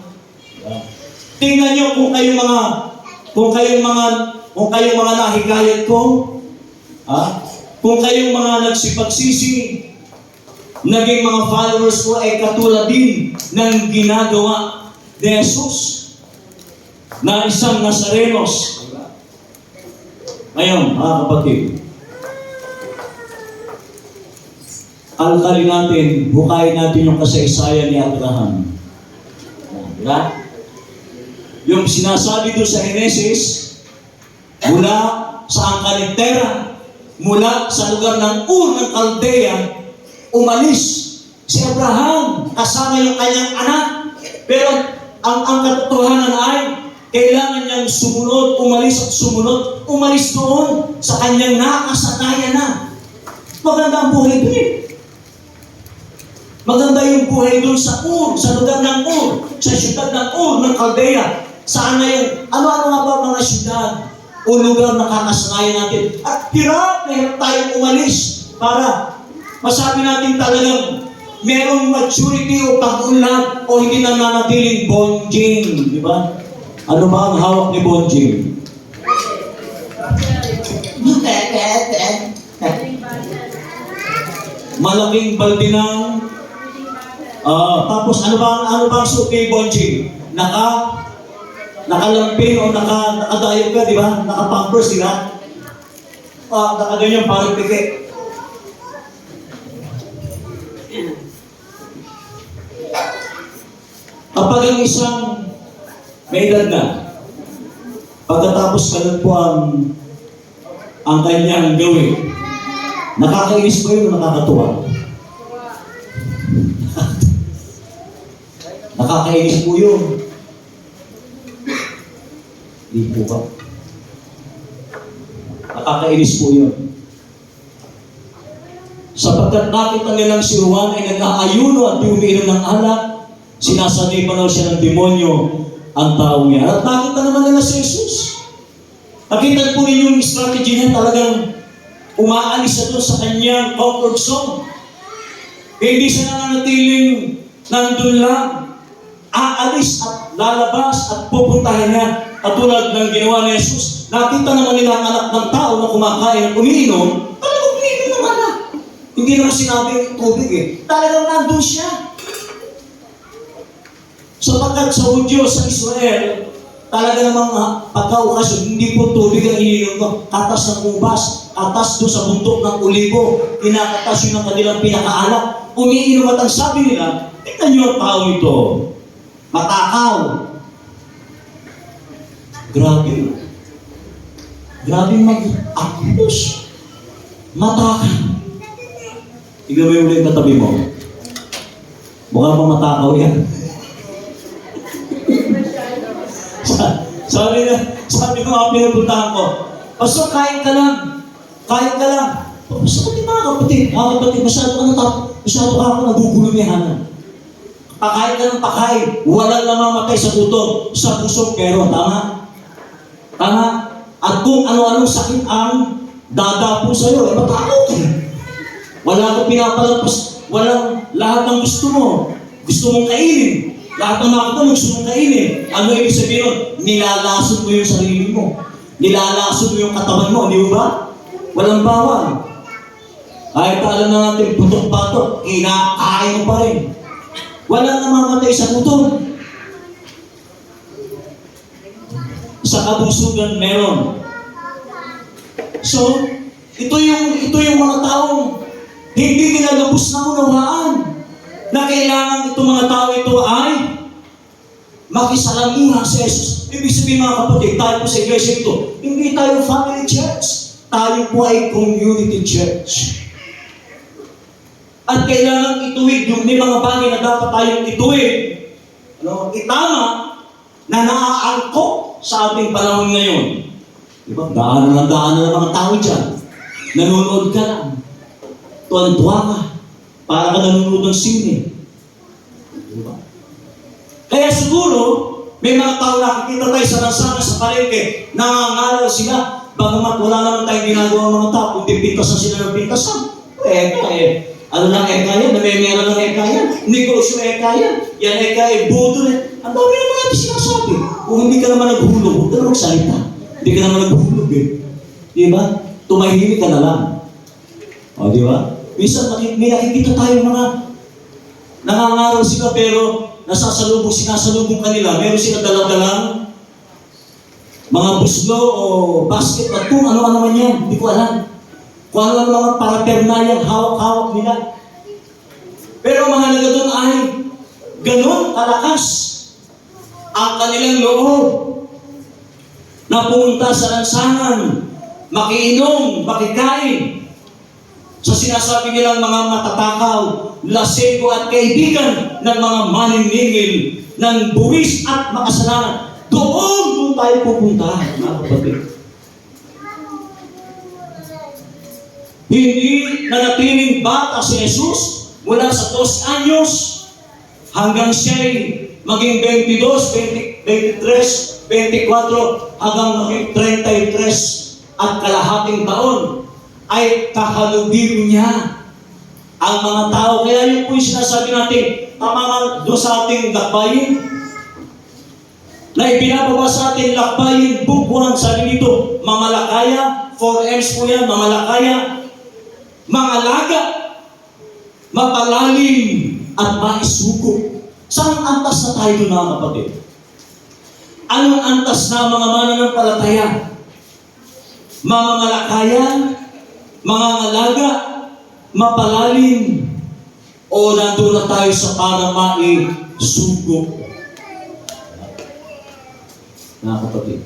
Tingnan niyo kung kayong mga nahikayat ko, kung kayong mga nagsipagsisi, naging mga followers ko ay katulad din ng ginagawa ni Jesus na isang Nazarenos. Ngayon, mga kapatid, alkalin natin, bukayin natin yung kasaysayan ni Abraham. Diba? Yung sinasabi doon sa Genesis, mula sa Angkanitera, mula sa lugar ng Ur ng Caldea, umalis si Abraham kasama yung kanyang anak. Pero ang katotohanan ay kailangan niyang sumunod, umalis at sumunod, umalis doon sa kanyang nakasanayan na. Maganda ang buhay doon eh. Maganda yung buhay doon sa Ur, sa lugar ng Ur, sa syudad ng Ur ng Caldea. Saan na yung, ano-ano nga ba mga syudad o lugar na kakasanayan natin? At hirap na hirap tayong umalis para masabi natin talagang merong maturity o pag-unlad o hindi nananatiling bonjing. Di ba? Ano ba ang hawak ni bonjing? Malaking balde ng tapos ano ba ang suot ni bonjing? Nakalampin o nakadayog ka, di ba? Nakapampers, di ba? Nakaganyan parang pike. Kapag ang isang may edad na, pagkatapos ganun po ang kanyang gawin, nakakainis po yun o nakakatuwa? Nakakainis po yun. Hindi po ba? Nakakainis po yun. Sapagkat nakita nilang si Juan ay nag-aayuno at umiinom ng alak, sinasanay pa daw siya ng demonyo ang taong yan. At nakita naman nila si Jesus. Nakita po ninyo yung strategy niya, talagang umaalis na doon sa kanyang comfort zone. Hindi siya nananatiling nandun lang. Aalis at lalabas at pupuntahan niya. Katulad ng ginawa ni Jesus. Nakita naman nila ang anak ng tao na kumakain at umiinom. Talagang umiinom ng anak. Hindi naman sinabi tubig eh. Talagang nandun siya. Sapagkat sa Hudyo, sa Israel, talaga namang pagka-okasyon, hindi po tubig ang ininom ko. Katas ng ubas, katas doon sa bundok ng olibo, kinakatas yun ng kanilang pinakaanak. Umiinom at ang sabi nila, tingnan niyo ang tao ito. Matakaw. Grabe. Grabe mag-apos. Matakaw. Tignan mo yung ulit na tabi mo. Mukha mo matakaw yan. Sabi ko nga pinupuntahan ko, Pastor, kain ka lang. Kain ka lang. Pastor, mga kapatid, masyado ka ako nagugulumihan. Pakain ka ng pakain. Walang namamatay sa gutom, sa pusok, pero tama? Tama? At kung ano-anong sakit ang dadapo sa'yo, matakaw ka. Wala kang pinapalampas. Walang lahat ng gusto mo. Gusto mong kainin. Lahat ng makita mo gusto mong kainin. Ano ibig sabihin nun? Nilalason mo yung sarili mo. Nilalason mo yung katawan mo. Di ba? Walang bawal. Kahit alam na natin, putok-patok, kinakain mo pa rin. Walang namamatay sa gutom. Sa kabusugan meron. So, ito yung mga taong hindi nila lubos na unawaan na kailangan itong mga tao ito ay makisalamuha sa Jesus. Ibig sabihin mga kapatid, tayo po sa iglesia ito, hindi tayo family church. Tayo po ay community church. At kailangan ituwid yung may mga bagay na dapat tayong ituwid. Itama na naaangkop sa ating panahon ngayon. Diba? Daanan ng mga tao dyan. Nanonood ka lang. Tuwan-tuwa ka. Para ka nanonood ng sine. Diba? Kaya siguro, may mga tao nakikita tayo sa lansangan sa palengke, nangangaral sila, bagamat wala naman tayong ginagawa mga tao, kundi pintasan sila ng pintasan. Ano lang eka yan? Namemera ng eka yan? Negosyo eka yan? Yan eka budo yan? Ang dami naman natin sinasabi. Kung hindi ka naman naghulog, huwag ka naman magsalita. Hindi ka naman naghulog Diba? Tumahimik ka na lang. O, diba? Minsan may nakikita tayo mga nangangaral sila pero sinasalubong kanila. Meron sila dala-dalang mga buslo o basket at kung ano-ano man yan. Hindi ko alam. Kung ano mga paraphernalia, hawak-hawak nila. Pero ang mahalaga doon ay ganun kalakas ang kanilang loob na pumunta sa lansangan, makiinom, makikain sa sinasabi nilang mga matatakaw, lasego at kaibigan ng mga maniningil ng buwis at makasalanan. Doon tayo pupunta, mga kapatid. Hindi nanatiling bata si Jesus mula sa 2 anyos hanggang siya'y maging 22, 23, 24 hanggang maging 33 at kalahating taon ay kahalubilo niya ang mga tao. Kaya yun po yung sinasabi natin, tama doon sa ating lakbayin na ibinababa sa ating lakbayin, book 1, sabi dito, mamalakaya, 4 M's po yan, mamalakaya, mangalaga, mapalalim, at maisugo. Saan antas na tayo doon, mga kapatid? Anong antas na mga mananampalataya? Mamamalakaya, mangangalaga, mapalalim, o nandun na tayo sa para maisugo? Mga kapatid.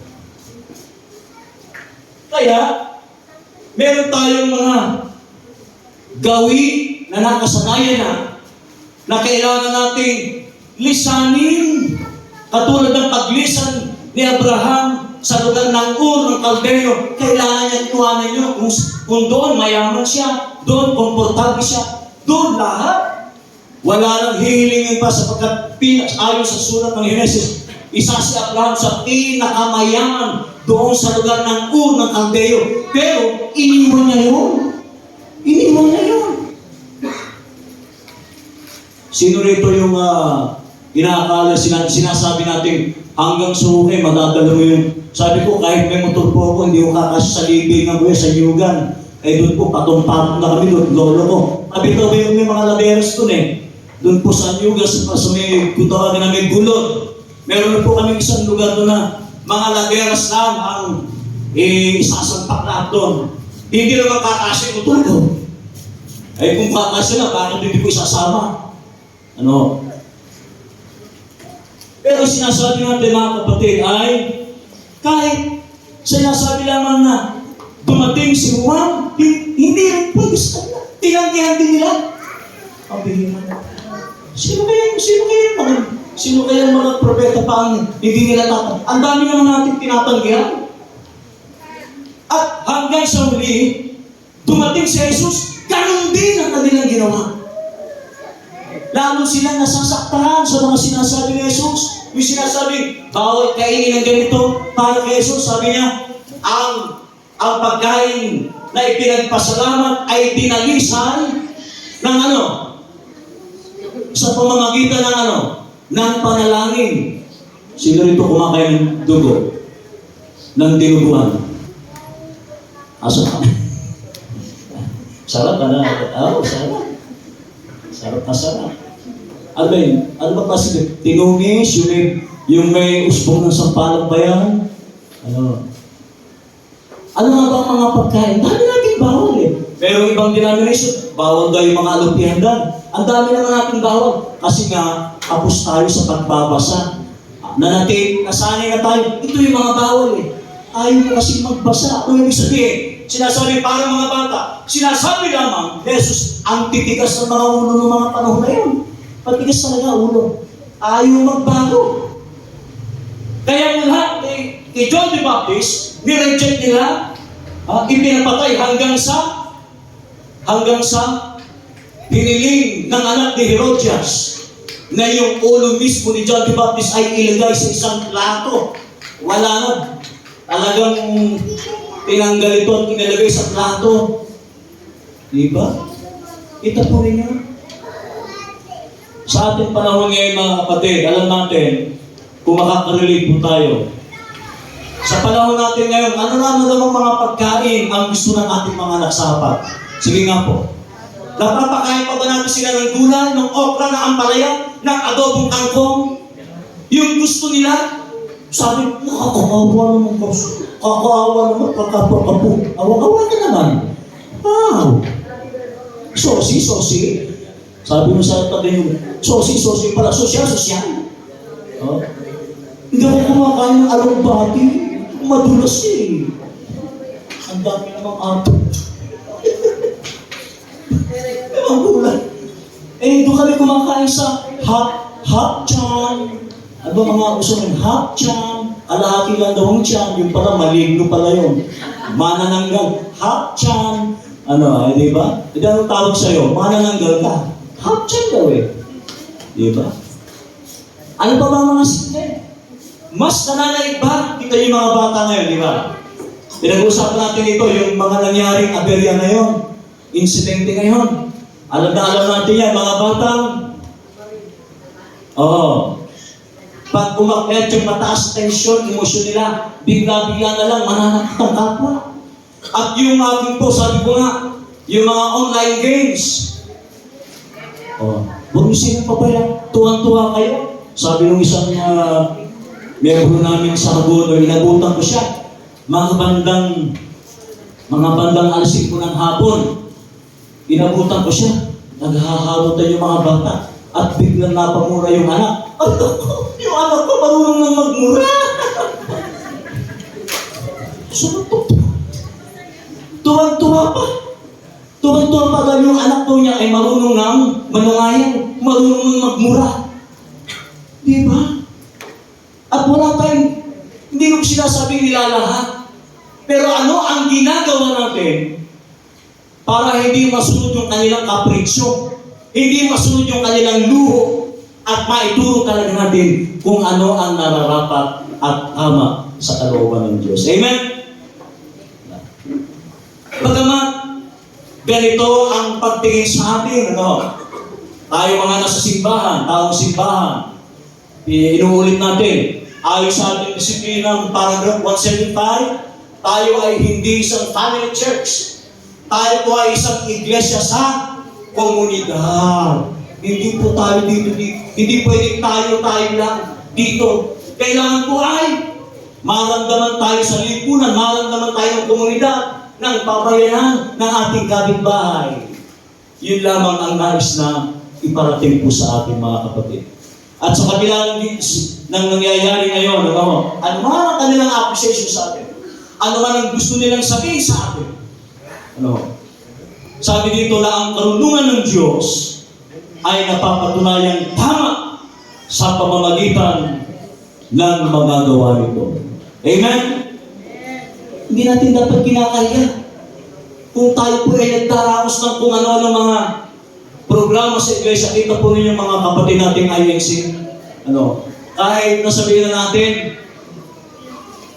Kaya, meron tayong mga gawi na nakasanayan na kailangan nating lisanin, katulad ng paglisan ni Abraham sa lugar ng Ur ng Kaldeo. Kailangan niyang iwanan niyo kung doon mayaman siya, doon komportable siya, doon lahat. Wala nang hihilingin pa sapagkat ayon sa sulat ng Henesis, isa si Abraham sa pinakamayaman doon sa lugar ng Ur ng Kaldeo. Pero iniwan niya yun. Iniwan niya yun. Sino rito yung inaakala, sinasabi natin hanggang sa hukay, madadala mo yun. Sabi ko, kahit may motor po ako, hindi ko kakasya sa libingan ko sa Yugan. Eh doon po, patong-patong na kami doon, lolo ko. Kapito yung may mga laderas doon Doon po sa Yugan, sa may kutawagin na may gulod. Meron po kami isang lugar doon na mga laderas lang ang isasampak lahat doon. Hindi naman kakasya yung motor ko. Eh kung kakasya na, bakit hindi ko isasama? Ano? Pero sinasabi natin, mga kapatid, ay kahit sinasabi lamang na dumating si Juan, hindi rin pwede sa kanila. Tinanggihan din nila. Ang bihira na. Sino kaya mga propeta pa ang hindi nila tatang? Ang dami naman natin tinatanggihan. At hanggang sa huli, dumating si Jesus, ganun din ang kanilang ginawa. Lalo silang nasasaktan sa mga sinasabi ni Jesus. Yung sinasabi, bawal kainin ng ganito para kay Jesus. Sabi niya, ang pagkain na ipinagpasalamat ay dinalisay ng ano? Sa pamamagitan ng ano? Ng panalangin. Sino rito kumakain ng dugo? Ng dinuguan? Asa ka? Sarap ka na. Oo, sarap. Sarap na sarap. Ano ba yun? Ano ba kasi? Tinumis, yung may usbong ng sampalang bayan. Ano? Ano nga ba ang mga pagkain? Dami natin bawal Pero ibang denomination, bawal daw yung mga alupihandan. Ang dami naman natin bawal. Kasi nga, kapos tayo sa pagbabasa. Nasanay na tayo. Ito yung mga bawal Ayaw mo kasi magbasa. Ano yung sabihin? Sinasabi para mga bata. Sinasabi lamang, Jesus, ang titigas ng mga ulo ng mga panahon na yun. Patigas talaga ulo. Ayaw magbago. Kaya yung lahat kay John the Baptist, nireject nila, ipinapatay hanggang sa hiniling ng anak ni Herodias na yung ulo mismo ni John the Baptist ay ilagay sa isang plato. Wala na. Talagang tinanggal ito at inilagay sa plato. Diba? Kita po rin yun. Sa ating panahon ngayon mga kapatid, alam natin, kung makaka-relate po tayo. Sa panahon natin ngayon, ano namang mga pagkain ang gusto ng ating mga anak sa hapag? Sige nga po. Napapakain pa ba natin sila ng gulay, ng okra, ng ampalaya, ng adobong kangkong? Yung gusto nila, sabi, kakaawa naman ko. Kakaawa naman, kakapo. Awang-awa ka naman. Wow! Sosi. Sabi mo sa tabi nyo, sosi pala, sosyal. Oh? Hindi ako kumakain ng alugbati. Madulas eh. Ang dami namang ato. Ang gulay. Doon kami kumakain sa hot chan. Ano ba mga gusto ng hot chan? Alahati lang daw ang chan. Yung pala, maligno pala yun. Manananggal. Hot chan. Di ba? Hindi anong tawag sa'yo? Manananggal ka. Hot chan daw eh. Di ba? Ano pa ba mga simple? Mas nananaig ba? Kita yung mga bata ngayon, di ba? Pinag-uusapan natin ito, yung mga nangyaring aberya ngayon. Insidente ngayon. Alam na alam natin yan, mga batang. Pag umakyat yung mataas tension, emosyon nila, bigla-bigla na lang mananakit ang kapwa. At yung aking po, sabi ko nga, yung mga online games. Bumising pa ba yan? Tuwang-tuwa kayo? Sabi ng isang miyembro namin sa Hagono, inabutan ko siya. Mga bandang alas 5 ng hapon, inabutan ko siya. Naghahabutan yung mga bata. At biglang napamura yung anak. Yung anak ko marunong nang magmura. Tuwang-tuwa pa. Tuwang-tuwa pa dahil yung anak ko niya ay marunong nang manungayan. Marunong nang magmura. Diba? At wala tayong, hindi ko sinasabing nila lahat. Pero ano ang ginagawa natin para hindi masunod yung kanilang kapritsyo, hindi masunod yung kanilang luho, at maituro talaga natin kung ano ang nararapat at tama sa kalooban ng Diyos. Amen? Bagamat ganito ang pagtingin sa atin, tayo mga nasa simbahan, taong simbahan, inuulit natin, ayon sa ating disiplinang paragraph 175, tayo ay hindi isang family church. Tayo po ay isang iglesia sa komunidad. Hindi po tayo dito. Hindi pwedeng tayo lang dito. Kailangan po ay maramdaman tayo sa lipunan, maramdaman tayo ng komunidad, ng pabayanan ng ating kapitbahay. Yun lamang ang nais na iparating po sa ating mga kapatid. At sa kabila ng nangyayari ngayon, ano man ang kanilang appreciation sa atin? Ano man ang gusto nilang sabihin sa atin? Sabi dito na ang karunungan ng Diyos ay napapatunayang tama sa pamamagitan ng magagawa nito. Amen? Hindi natin dapat kinakaya. Kung tayo po ay nagdaraos ng kung ano-ano mga programa sa iglesia, kita po ninyo mga kapatid nating INC. Kahit nasabihin na natin,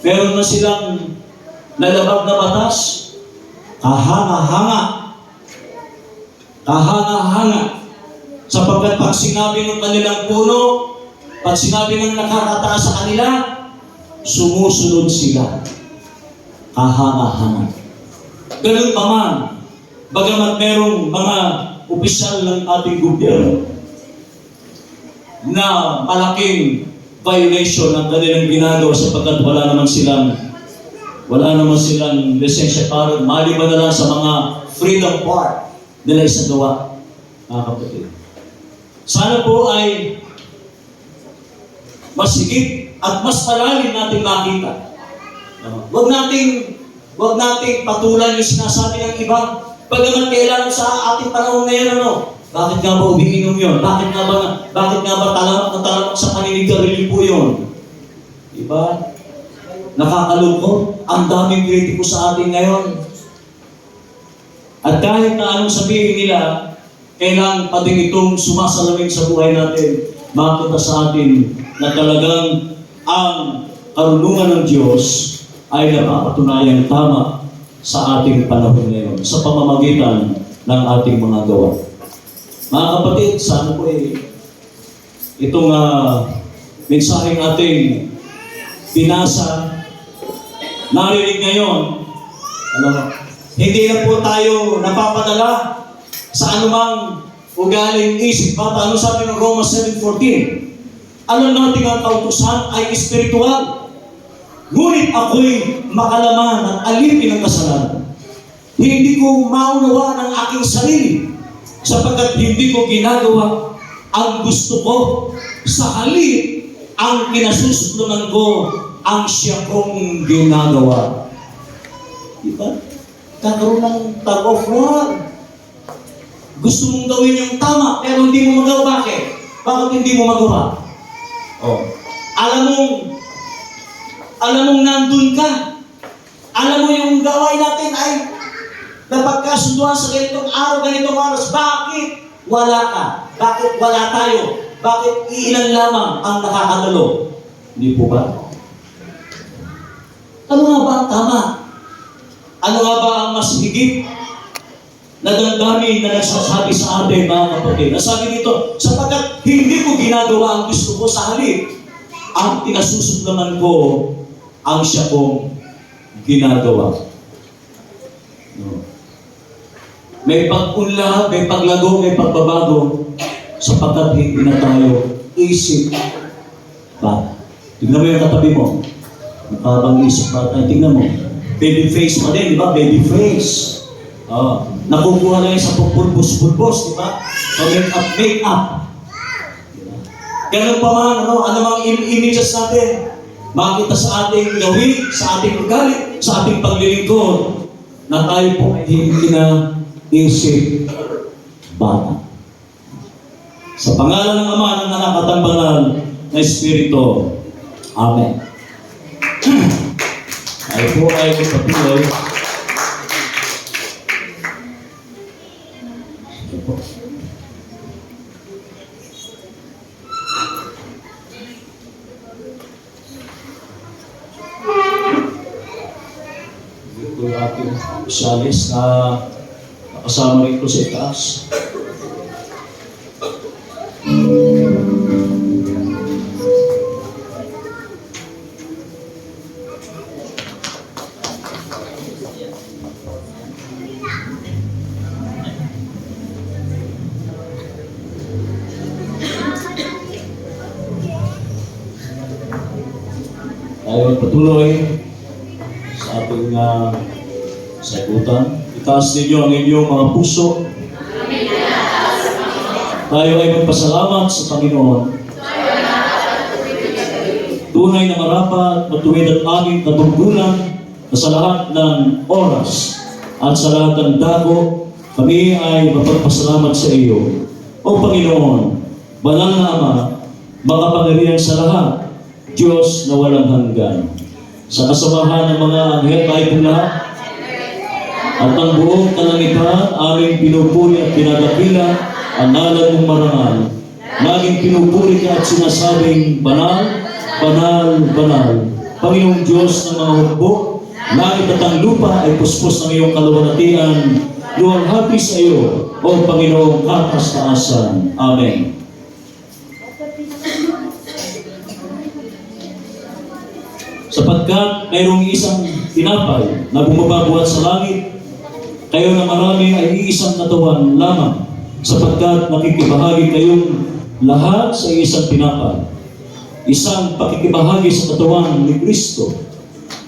meron na silang lalabag na batas, kahanga-hanga. Sapagkat pag sinabi ng kanilang puno, pag sinabi ng nakakataas sa kanila, sumusunod sila. Kahanga-hanga. Ganun pa man, bagamat merong mga opisyal ng ating gobyerno na malaking violation ng kanilang ginagawa sapagkat wala naman silang lisensya para maliban na lang sa mga freedom part nila isagawa, mga kapatid. Sana po ay mas higit at mas malalim natin makita. Huwag nating patulan yung sinasabi ng iba. Bagamat kailangan sa ating panahon ngayon, bakit nga ba umiinom yun? Bakit nga ba talamak na talamak sa paninigarilyo po yun? Diba? Nakakalungkot. Ang daming kritiko sa atin ngayon. At kahit na anong sabihin nila, kailangan pa din itong sumasalamin sa buhay natin. Makita sa atin na talagang ang karunungan ng Diyos ay napapatunayan tama sa ating panahon ngayon, sa pamamagitan ng ating mga gawa. Mga kapatid, sana po itong mensaheng ating binasa, narinig ngayon, hindi na po tayo napapadala sa anumang ugaling isip. Ano sabi ng Roma 7:14? Alam natin ang kautusan ay espiritual. Ngunit ako'y makalaman at alipin ng kasalanan. Hindi ko maunawa ng aking sarili sapagkat hindi ko ginagawa ang gusto ko. Sa halip, ang kinasusunod ko ang siya kong ginagawa. Diba? Kakaroon ng tug of war. Gusto mong gawin yung tama, pero hindi mo magawa. Bakit? Bakit hindi mo magawa? Alam mong nandun ka. Alam mo yung gawain natin ay napagkasunduan sa ganitong araw, ganitong oras. Bakit wala ka? Bakit wala tayo? Bakit ilan lamang ang nakakadalo? Hindi po ba? Ano nga ba ang tama? Ano nga ba ang mas higit na damdamin na nagsasabi sa atin, mga kapatid? Nasabi dito, sapagkat hindi ko ginagawa ang gusto ko, sa halip, ang kinasusundan ko ang siya kong ginagawa. May pag-unlad, may paglago, may pagbabago, sapagkat hindi na tayo isip ba? Tignan mo yung katabi mo. Parang isip ba tayo? Tignan mo. Baby face pa din, di ba? Baby face. Nakukuha na yun sa pagpulbos-pulbos, di ba? Make-up. Ganun pa man, anumang images natin, makita sa ating gawin, sa ating ugali, sa ating paglilingkod, na tayo po hindi na isip bata. Sa pangalan ng Ama, ng Anak at ng Banal na Espiritu. Amen. Tayo po ay magpatuloy. Ito yung ating specialist na nakasama rito sa itaas. Tayo patuloy sa ating sagutan. Itaas ninyo ang inyong mga puso. Tayo ay magpasalamat sa Panginoon. Tunay na marapat, matuwid at aming katungkulan na sa lahat ng oras at sa lahat ng dako, kami ay mapagpasalamat sa iyo. O Panginoon, banal na Ama, makapangyarihan sa lahat, Diyos na walang hanggan. Sa kasamahan ng mga anghel tayo po lahat, at ang buong kalangitan, aming pinupuri at pinadakila ang ngalan mong marangal. Laging pinupuri ka at sinasabing, banal, banal, banal. Panginoong Diyos ng mga hukbo, langit at ang lupa ay puspos ng iyong kaluwalhatian. Luwalhati sa iyo, O Panginoong katas-taasan. Amen. Sapagkat mayroong isang tinapay na bumababuhat sa langit, kayo na marami ay iisang katawan lamang, sapagkat nakikibahagi kayong lahat sa isang tinapay. Isang pakikibahagi sa katawan ni Kristo.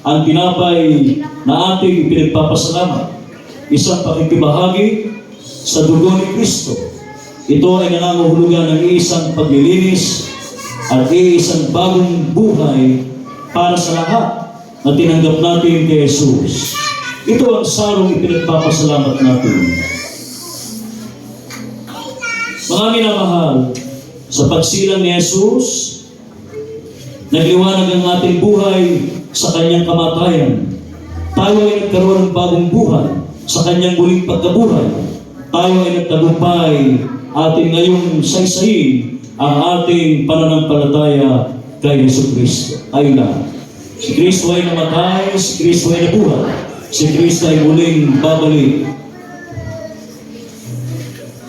Ang tinapay na ating pinagpapasalamat, isang pakikibahagi sa dugo ni Kristo. Ito ay nangangahulugan ng isang paglilinis at isang bagong buhay para sa lahat na tinanggap natin kay Jesus. Ito ang sarong ipinagpapasalamat natin. Mga minamahal, sa pagsilang ni Jesus, Nagliwanag ang ating buhay sa kanyang kamatayan. Tayo ay nagkaroon ng bagong buhay sa kanyang muling pagkabuhay. Tayo ay nagtagumpay ating ngayong saysayin ang ating pananampalataya kay Jesucristo. Ayun na. Si Kristo ay namatay, si Kristo ay nabuhay, si Kristo ay muling babalik.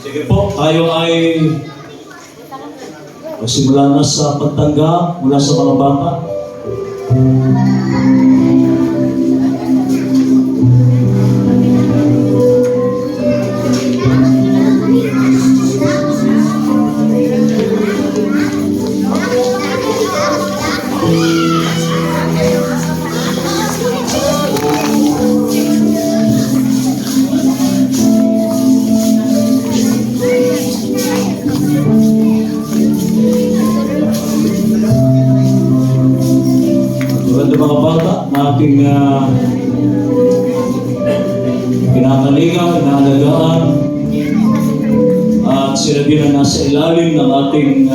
Sige po, tayo ay magsimula na sa pagtanggap mula sa mga bata. Maganda mga bata na ating pinakaligaw, inaalagaan, at sila din ang nasa ilalim ng ating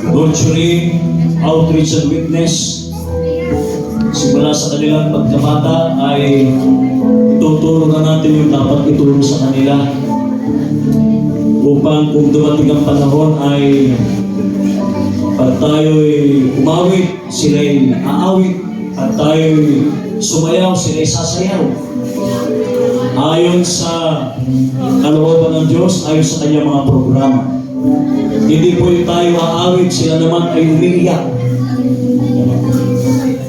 nurturing, outreach and witness. Simula sa kanilang pagkabata ay ituturo na natin yung dapat ituro sa kanila upang kung dumating ang panahon ay pag tayo'y umawit, sila'y aawit. At tayo'y sumayaw, sila'y sasayaw. Ayon sa kalooban ng Diyos, ayon sa kanyang mga programa. Hindi po yung tayo aawit, sila naman ay umiiyak.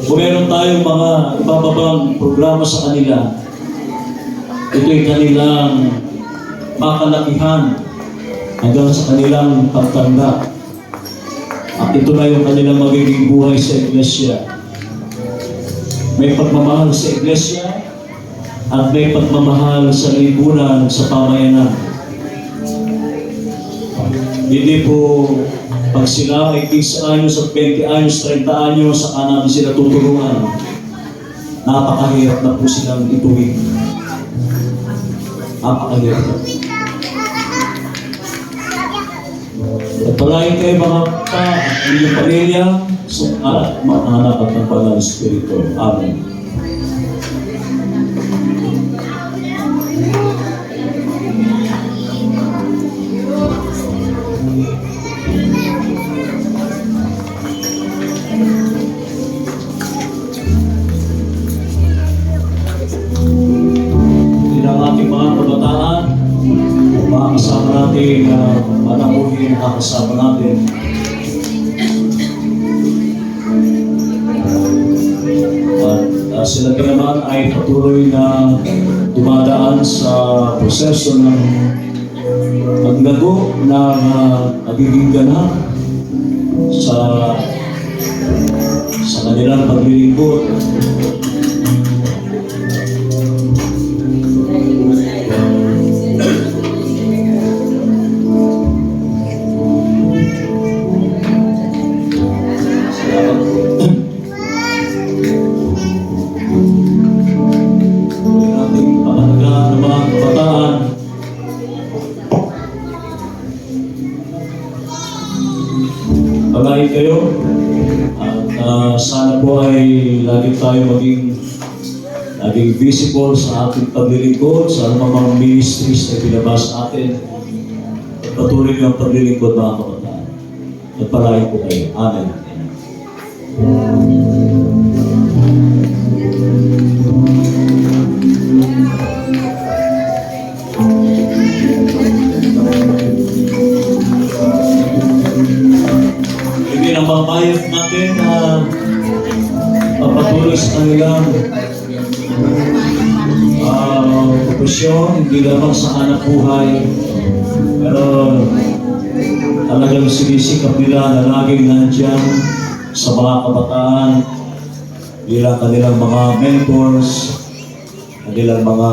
Kung meron tayong mga ibababang programa sa kanila, ito'y kanilang makalakihan hanggang sa kanilang pagtanda. At ito na yung kanilang magiging buhay sa iglesia. May pagmamahal sa iglesia at may pagmamahal sa lipunan, sa pamayanan. Hindi po pag sila ay 15 anyos at 20 anyos, 30 anyos, saka namin sila tuturuan. Napakahirap na po silang ituwid. Napakahirap na. At palahin kayo mga inyong pamilya sa mga at ng Banal Espiritu. Amen. Ang ating mga kabataan, mga kasama natin na panamuhin ang kasama natin. At sila din naman ay patuloy na dumadaan sa proseso ng paglago na nagiging ganap sa kanilang paglilingkod. Palahin kayo at sana po ay lagi tayo maging visible sa ating paglilingkod, sa mga ministries na binabas atin at patuloy ang paglilingkod mga kabataan. At palahin po kayo. Amen. Ang mamayag natin na papatuloy sa kanilang profesyon, hindi lamang sa anak buhay, pero talagang sinisikap nila na laging nandiyan sa mga kabataan bilang kanilang mga mentors, kanilang mga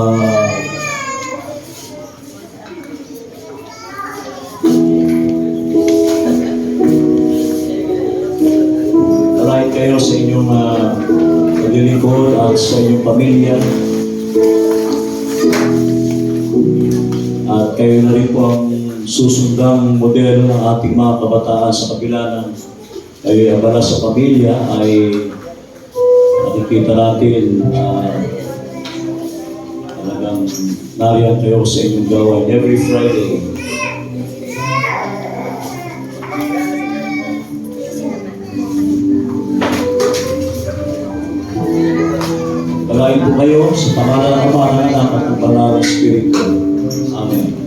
kayo sa inyong paglilingkod at sa inyong pamilya. At kayo na rin po ang susundang modelo ng ating mga kabataan sa kabila ng ay abala sa pamilya ay nakikita natin talagang nariyan kayo sa inyong gawain every Friday. Pagkain po kayo sa pangalan ng Ama, ng Anak at ng Banal na Espiritu. Amen.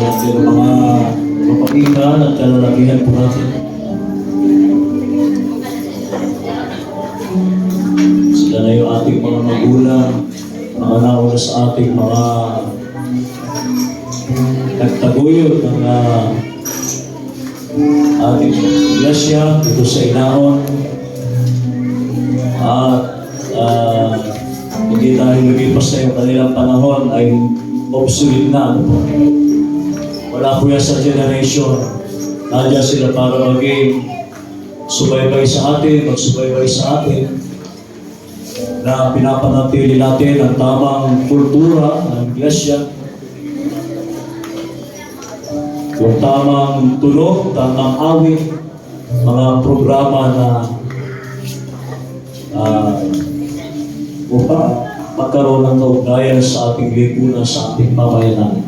Natin ang mga kapatiran at kalalakihan po natin. Sila na yung ating mga magulang, mga nauna sa ating mga nagtaguyod ng ating iglesia dito sa Inaon. At hindi dahil lumipas na yung kanilang panahon ay obsolete na. Wala po yan sa generation. Nandiyan sila para maging subaybay sa atin, magsubaybay sa atin, na pinapanatili natin ang tamang kultura ng iglesia, yung tamang tunog, tamang awit, mga programa na upang magkaroon ng kaugnayan sa ating lipunan, sa ating pamayanan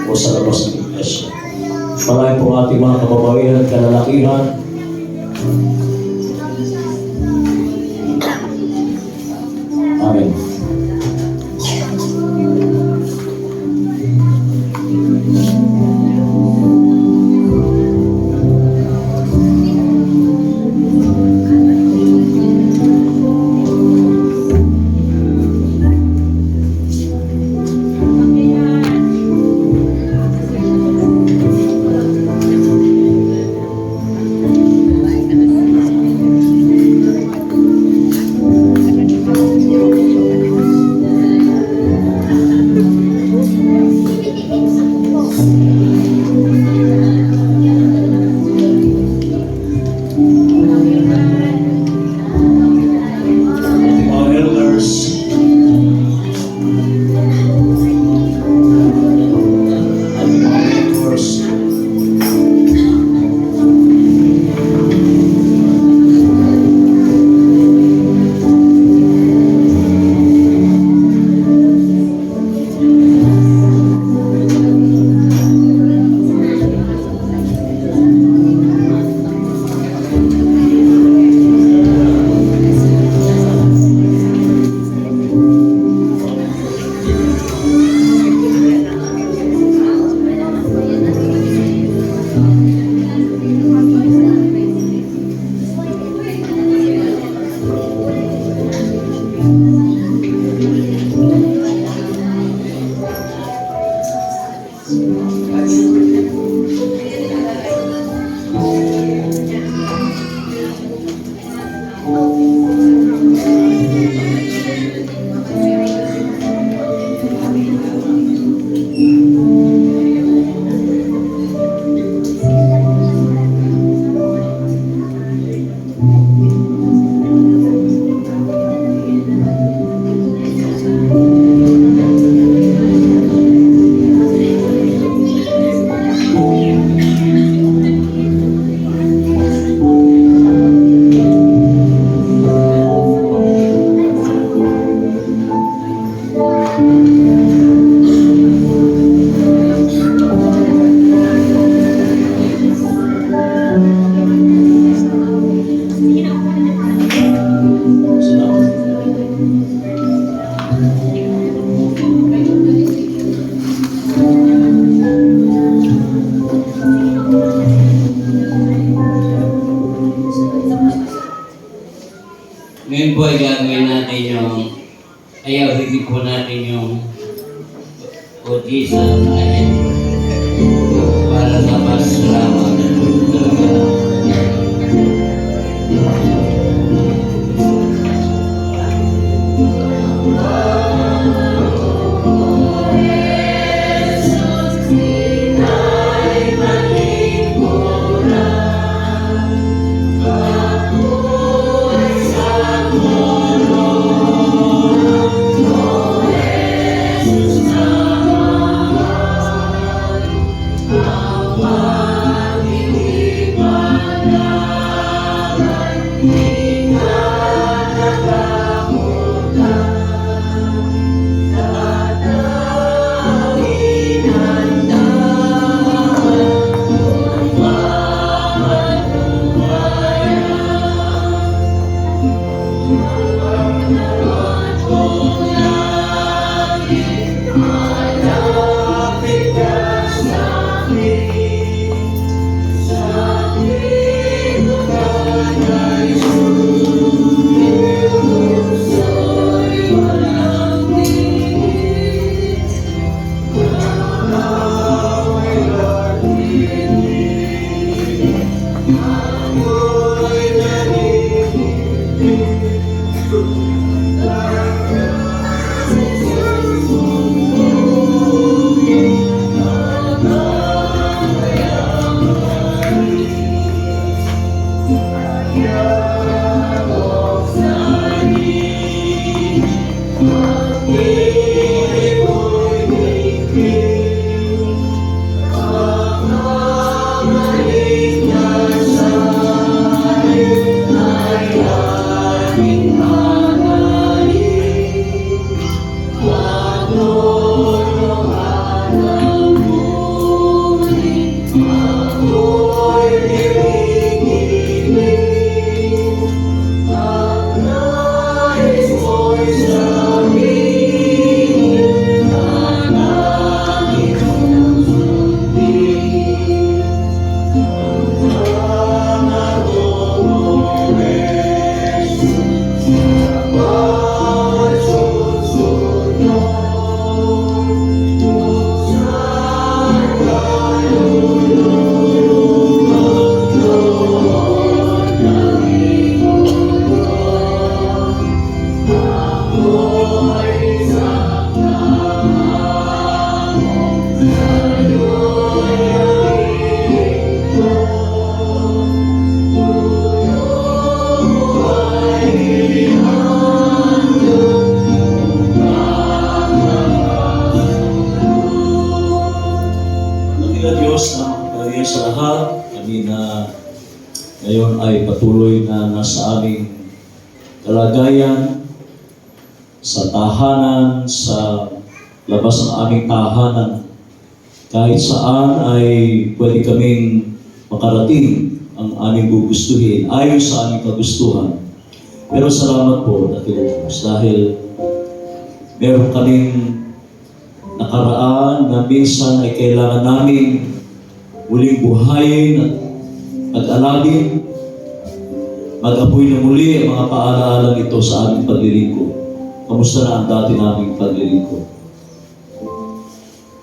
o sa labas ng iglesia. Palain po ating mga kababaihan at kalalakihan. Amen. Ngayon po ay gagawin natin yung ayaw, hindi po natin yung O Jesus, ay para sa pasalamat talaga. sa lahat, kami na ngayon ay patuloy na nasa aming kalagayan, sa tahanan, sa labas ng aming tahanan. Kahit saan ay pwede kaming makarating ang aming gugustuhin ayon sa aming kagustuhan. Pero salamat po, Dakilang Diyos, dahil meron kaming nakaraan na minsan ay kailangan namin muling buhayin at alabin, mag-apoy na muli ang mga paalaala nito sa aming paglilingkod. Kamusta na ang dati naming paglilingkod?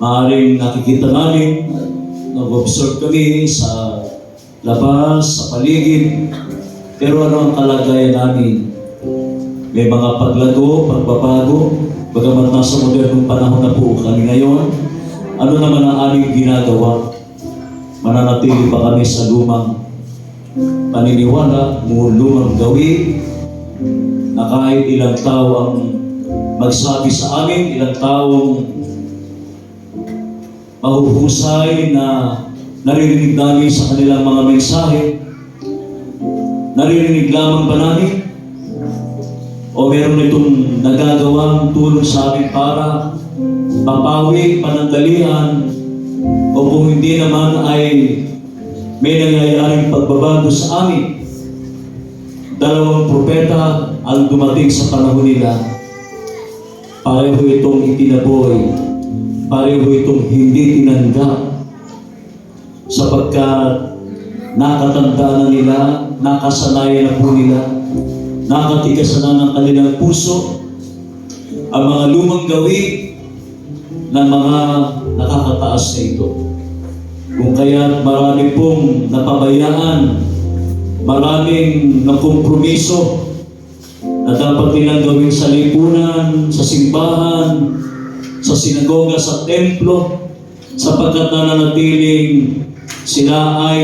Maaaring nakikita namin, nag-observe kami sa labas, sa paligid, pero ano ang kalagayan namin? May mga paglago, pagbabago, bagamat nasa modernong panahon na po kami ngayon, ano naman ang aming ginagawa? Mananatili ba kami sa lumang paniniwala, lumang gawi, na kahit ilang tao ang magsabi sa amin, ilang taong mahuhusay na naririnig namin sa kanilang mga mensahe, naririnig lamang ba namin? O meron itong nagagawang tulong sa amin para mapawi, panandalian, o kung hindi naman ay may nangyayaring pagbabago sa amin. Dalawang propeta ang dumating sa panahon nila. Pareho itong itinaboy, pareho itong hindi tinanggap, sapagkat nakatanda na nila, nakasanayan na po nila, nakatigasan na ng kanilang puso ang mga lumang gawi ng mga nakakataas na ito. Kung kaya marami pong napabayaan, maraming nakompromiso na dapat nilang gawin sa lipunan, sa simbahan, sa sinagoga, sa templo, sapagkat nananatiling sila ay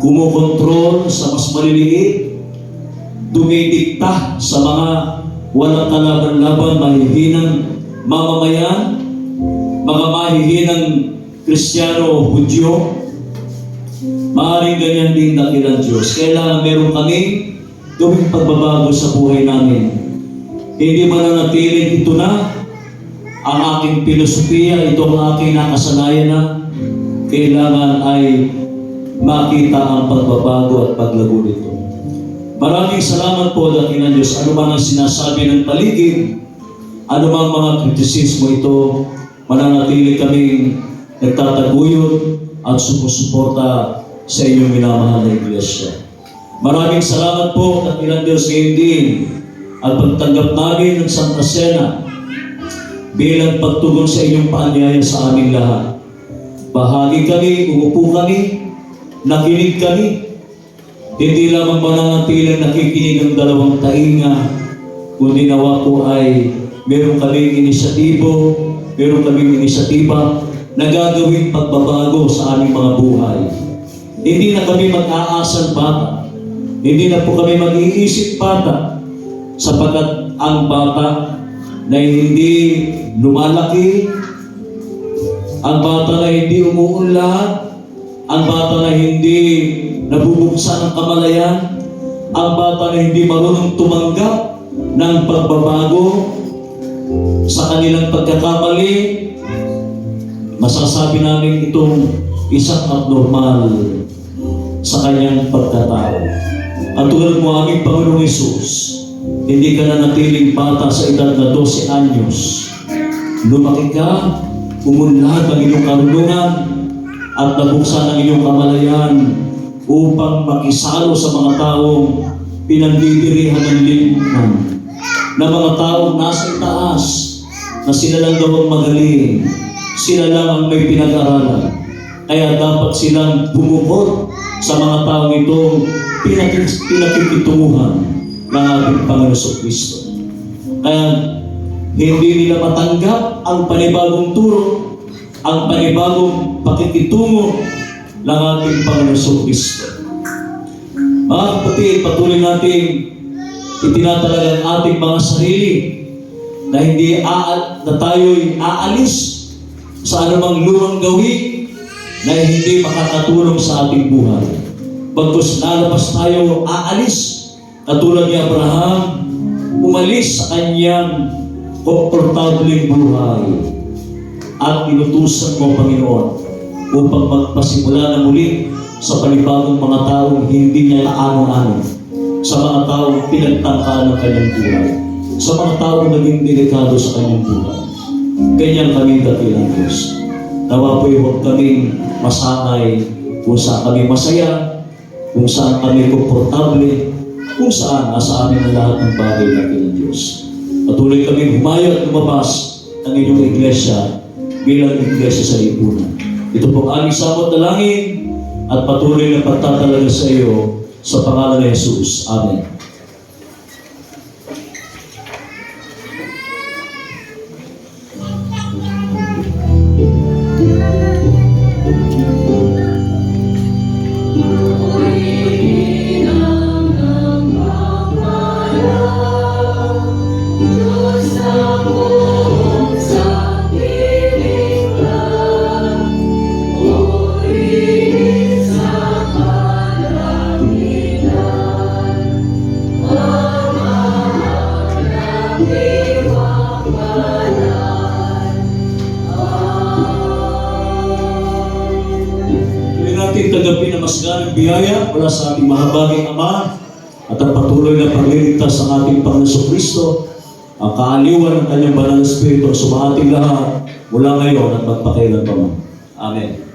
kumukontrol sa mas maliliit, dumidikta sa mga walang kalaban-laban, mahihinang mamamayan, mga mahihinang Kristiyano o Hudyo. Maaaring ganyan din Dakilang Diyos. Kailangan meron kami gawing pagbabago sa buhay namin. Hindi mananatiling ito na ang aking filosofiya, ito ang aking nakasanayan na. Kailangan ay makita ang pagbabago at paglago nito. Maraming salamat po, dakilang Diyos. Ano man ang sinasabi ng paligid, ano mang mga kritisismo ito, mananatili kaming nagtataguyod at sumusuporta sa inyong minamahal na iglesia. Maraming salamat po, dakilang Diyos, ngayon din at pagtanggap namin ng Santa Cena bilang pagtugon sa inyong paanyaya sa aming lahat. Bahagi kami, umupo kami, nakinig kami. Hindi lamang mananatiling nakikinig ng dalawang tainga, kundi nawa po ay meron kaming inisyatibo, meron kaming inisyatiba na gagawing pagbabago sa aming mga buhay. Hindi na kami mag-aasal bata. Hindi na po kami mag-iisip bata, sapagkat ang bata na hindi lumalaki, ang bata na hindi umuunlad, ang bata na hindi nabubuksan ng kamalayan, ang bata na hindi marunong tumanggap ng pagbabago sa kanilang pagkakamali, masasabi namin itong isang abnormal sa kanyang pagkatao. At tulad mo aming Panginoong Hesus, hindi ka na natiling bata sa edad na 12 anyos. Lumaki ka, umunlad ang iyong karunungan at nabuksan ang iyong kamalayan upang makisalo sa mga taong pinagdidirihan ng lipunan, na mga taong nasa itaas, na sila lang daw ang magaling, sila lang ang may pinag-aralan. Kaya dapat silang bumukod sa mga taong itong pinakikitunguhan ng ating Panginoon Kristo. Kaya hindi nila matanggap ang panibagong turo, ang panibagong pakikitungo ng ating Panginoon Kristo. Mga kapatid, patuloy natin itinatalaga ang ating mga sarili na hindi na tayo'y aalis sa anumang lumang gawin na hindi makakatulong sa ating buhay. Bagkus lalabas tayo, aalis, katulad ni Abraham, umalis sa kanyang komportableng buhay at inutusan mo, Panginoon, upang magpasimula na muli sa panibagong mga taong hindi niya naano-ano, sa mga taong pinagtangkaan ng kanyang buhay, sa mga taong naging delikado sa kanyang buhay. Ganyan kami dakilang Diyos. Nawa po'y huwag kaming masanay kung saan kami masaya, kung saan kami komportable, kung saan nasa amin ang lahat ng bagay dakilang Diyos. Patuloy kami humayo at lumabas ng inyong iglesia bilang iglesia sa lipunan. Ito po aming samot na langin at patuloy na pagtatalaga sa iyo sa pangalan ni Jesus. Amen. Tanggapin ang masganang biyaya mula sa ating mahabaging Ama at ang patuloy na pagliligtas sa ating Panginoon Kristo, ang kaaliwan ng kanyang banal na Espiritu sa ating lahat mula ngayon at magpakailanman. Amen.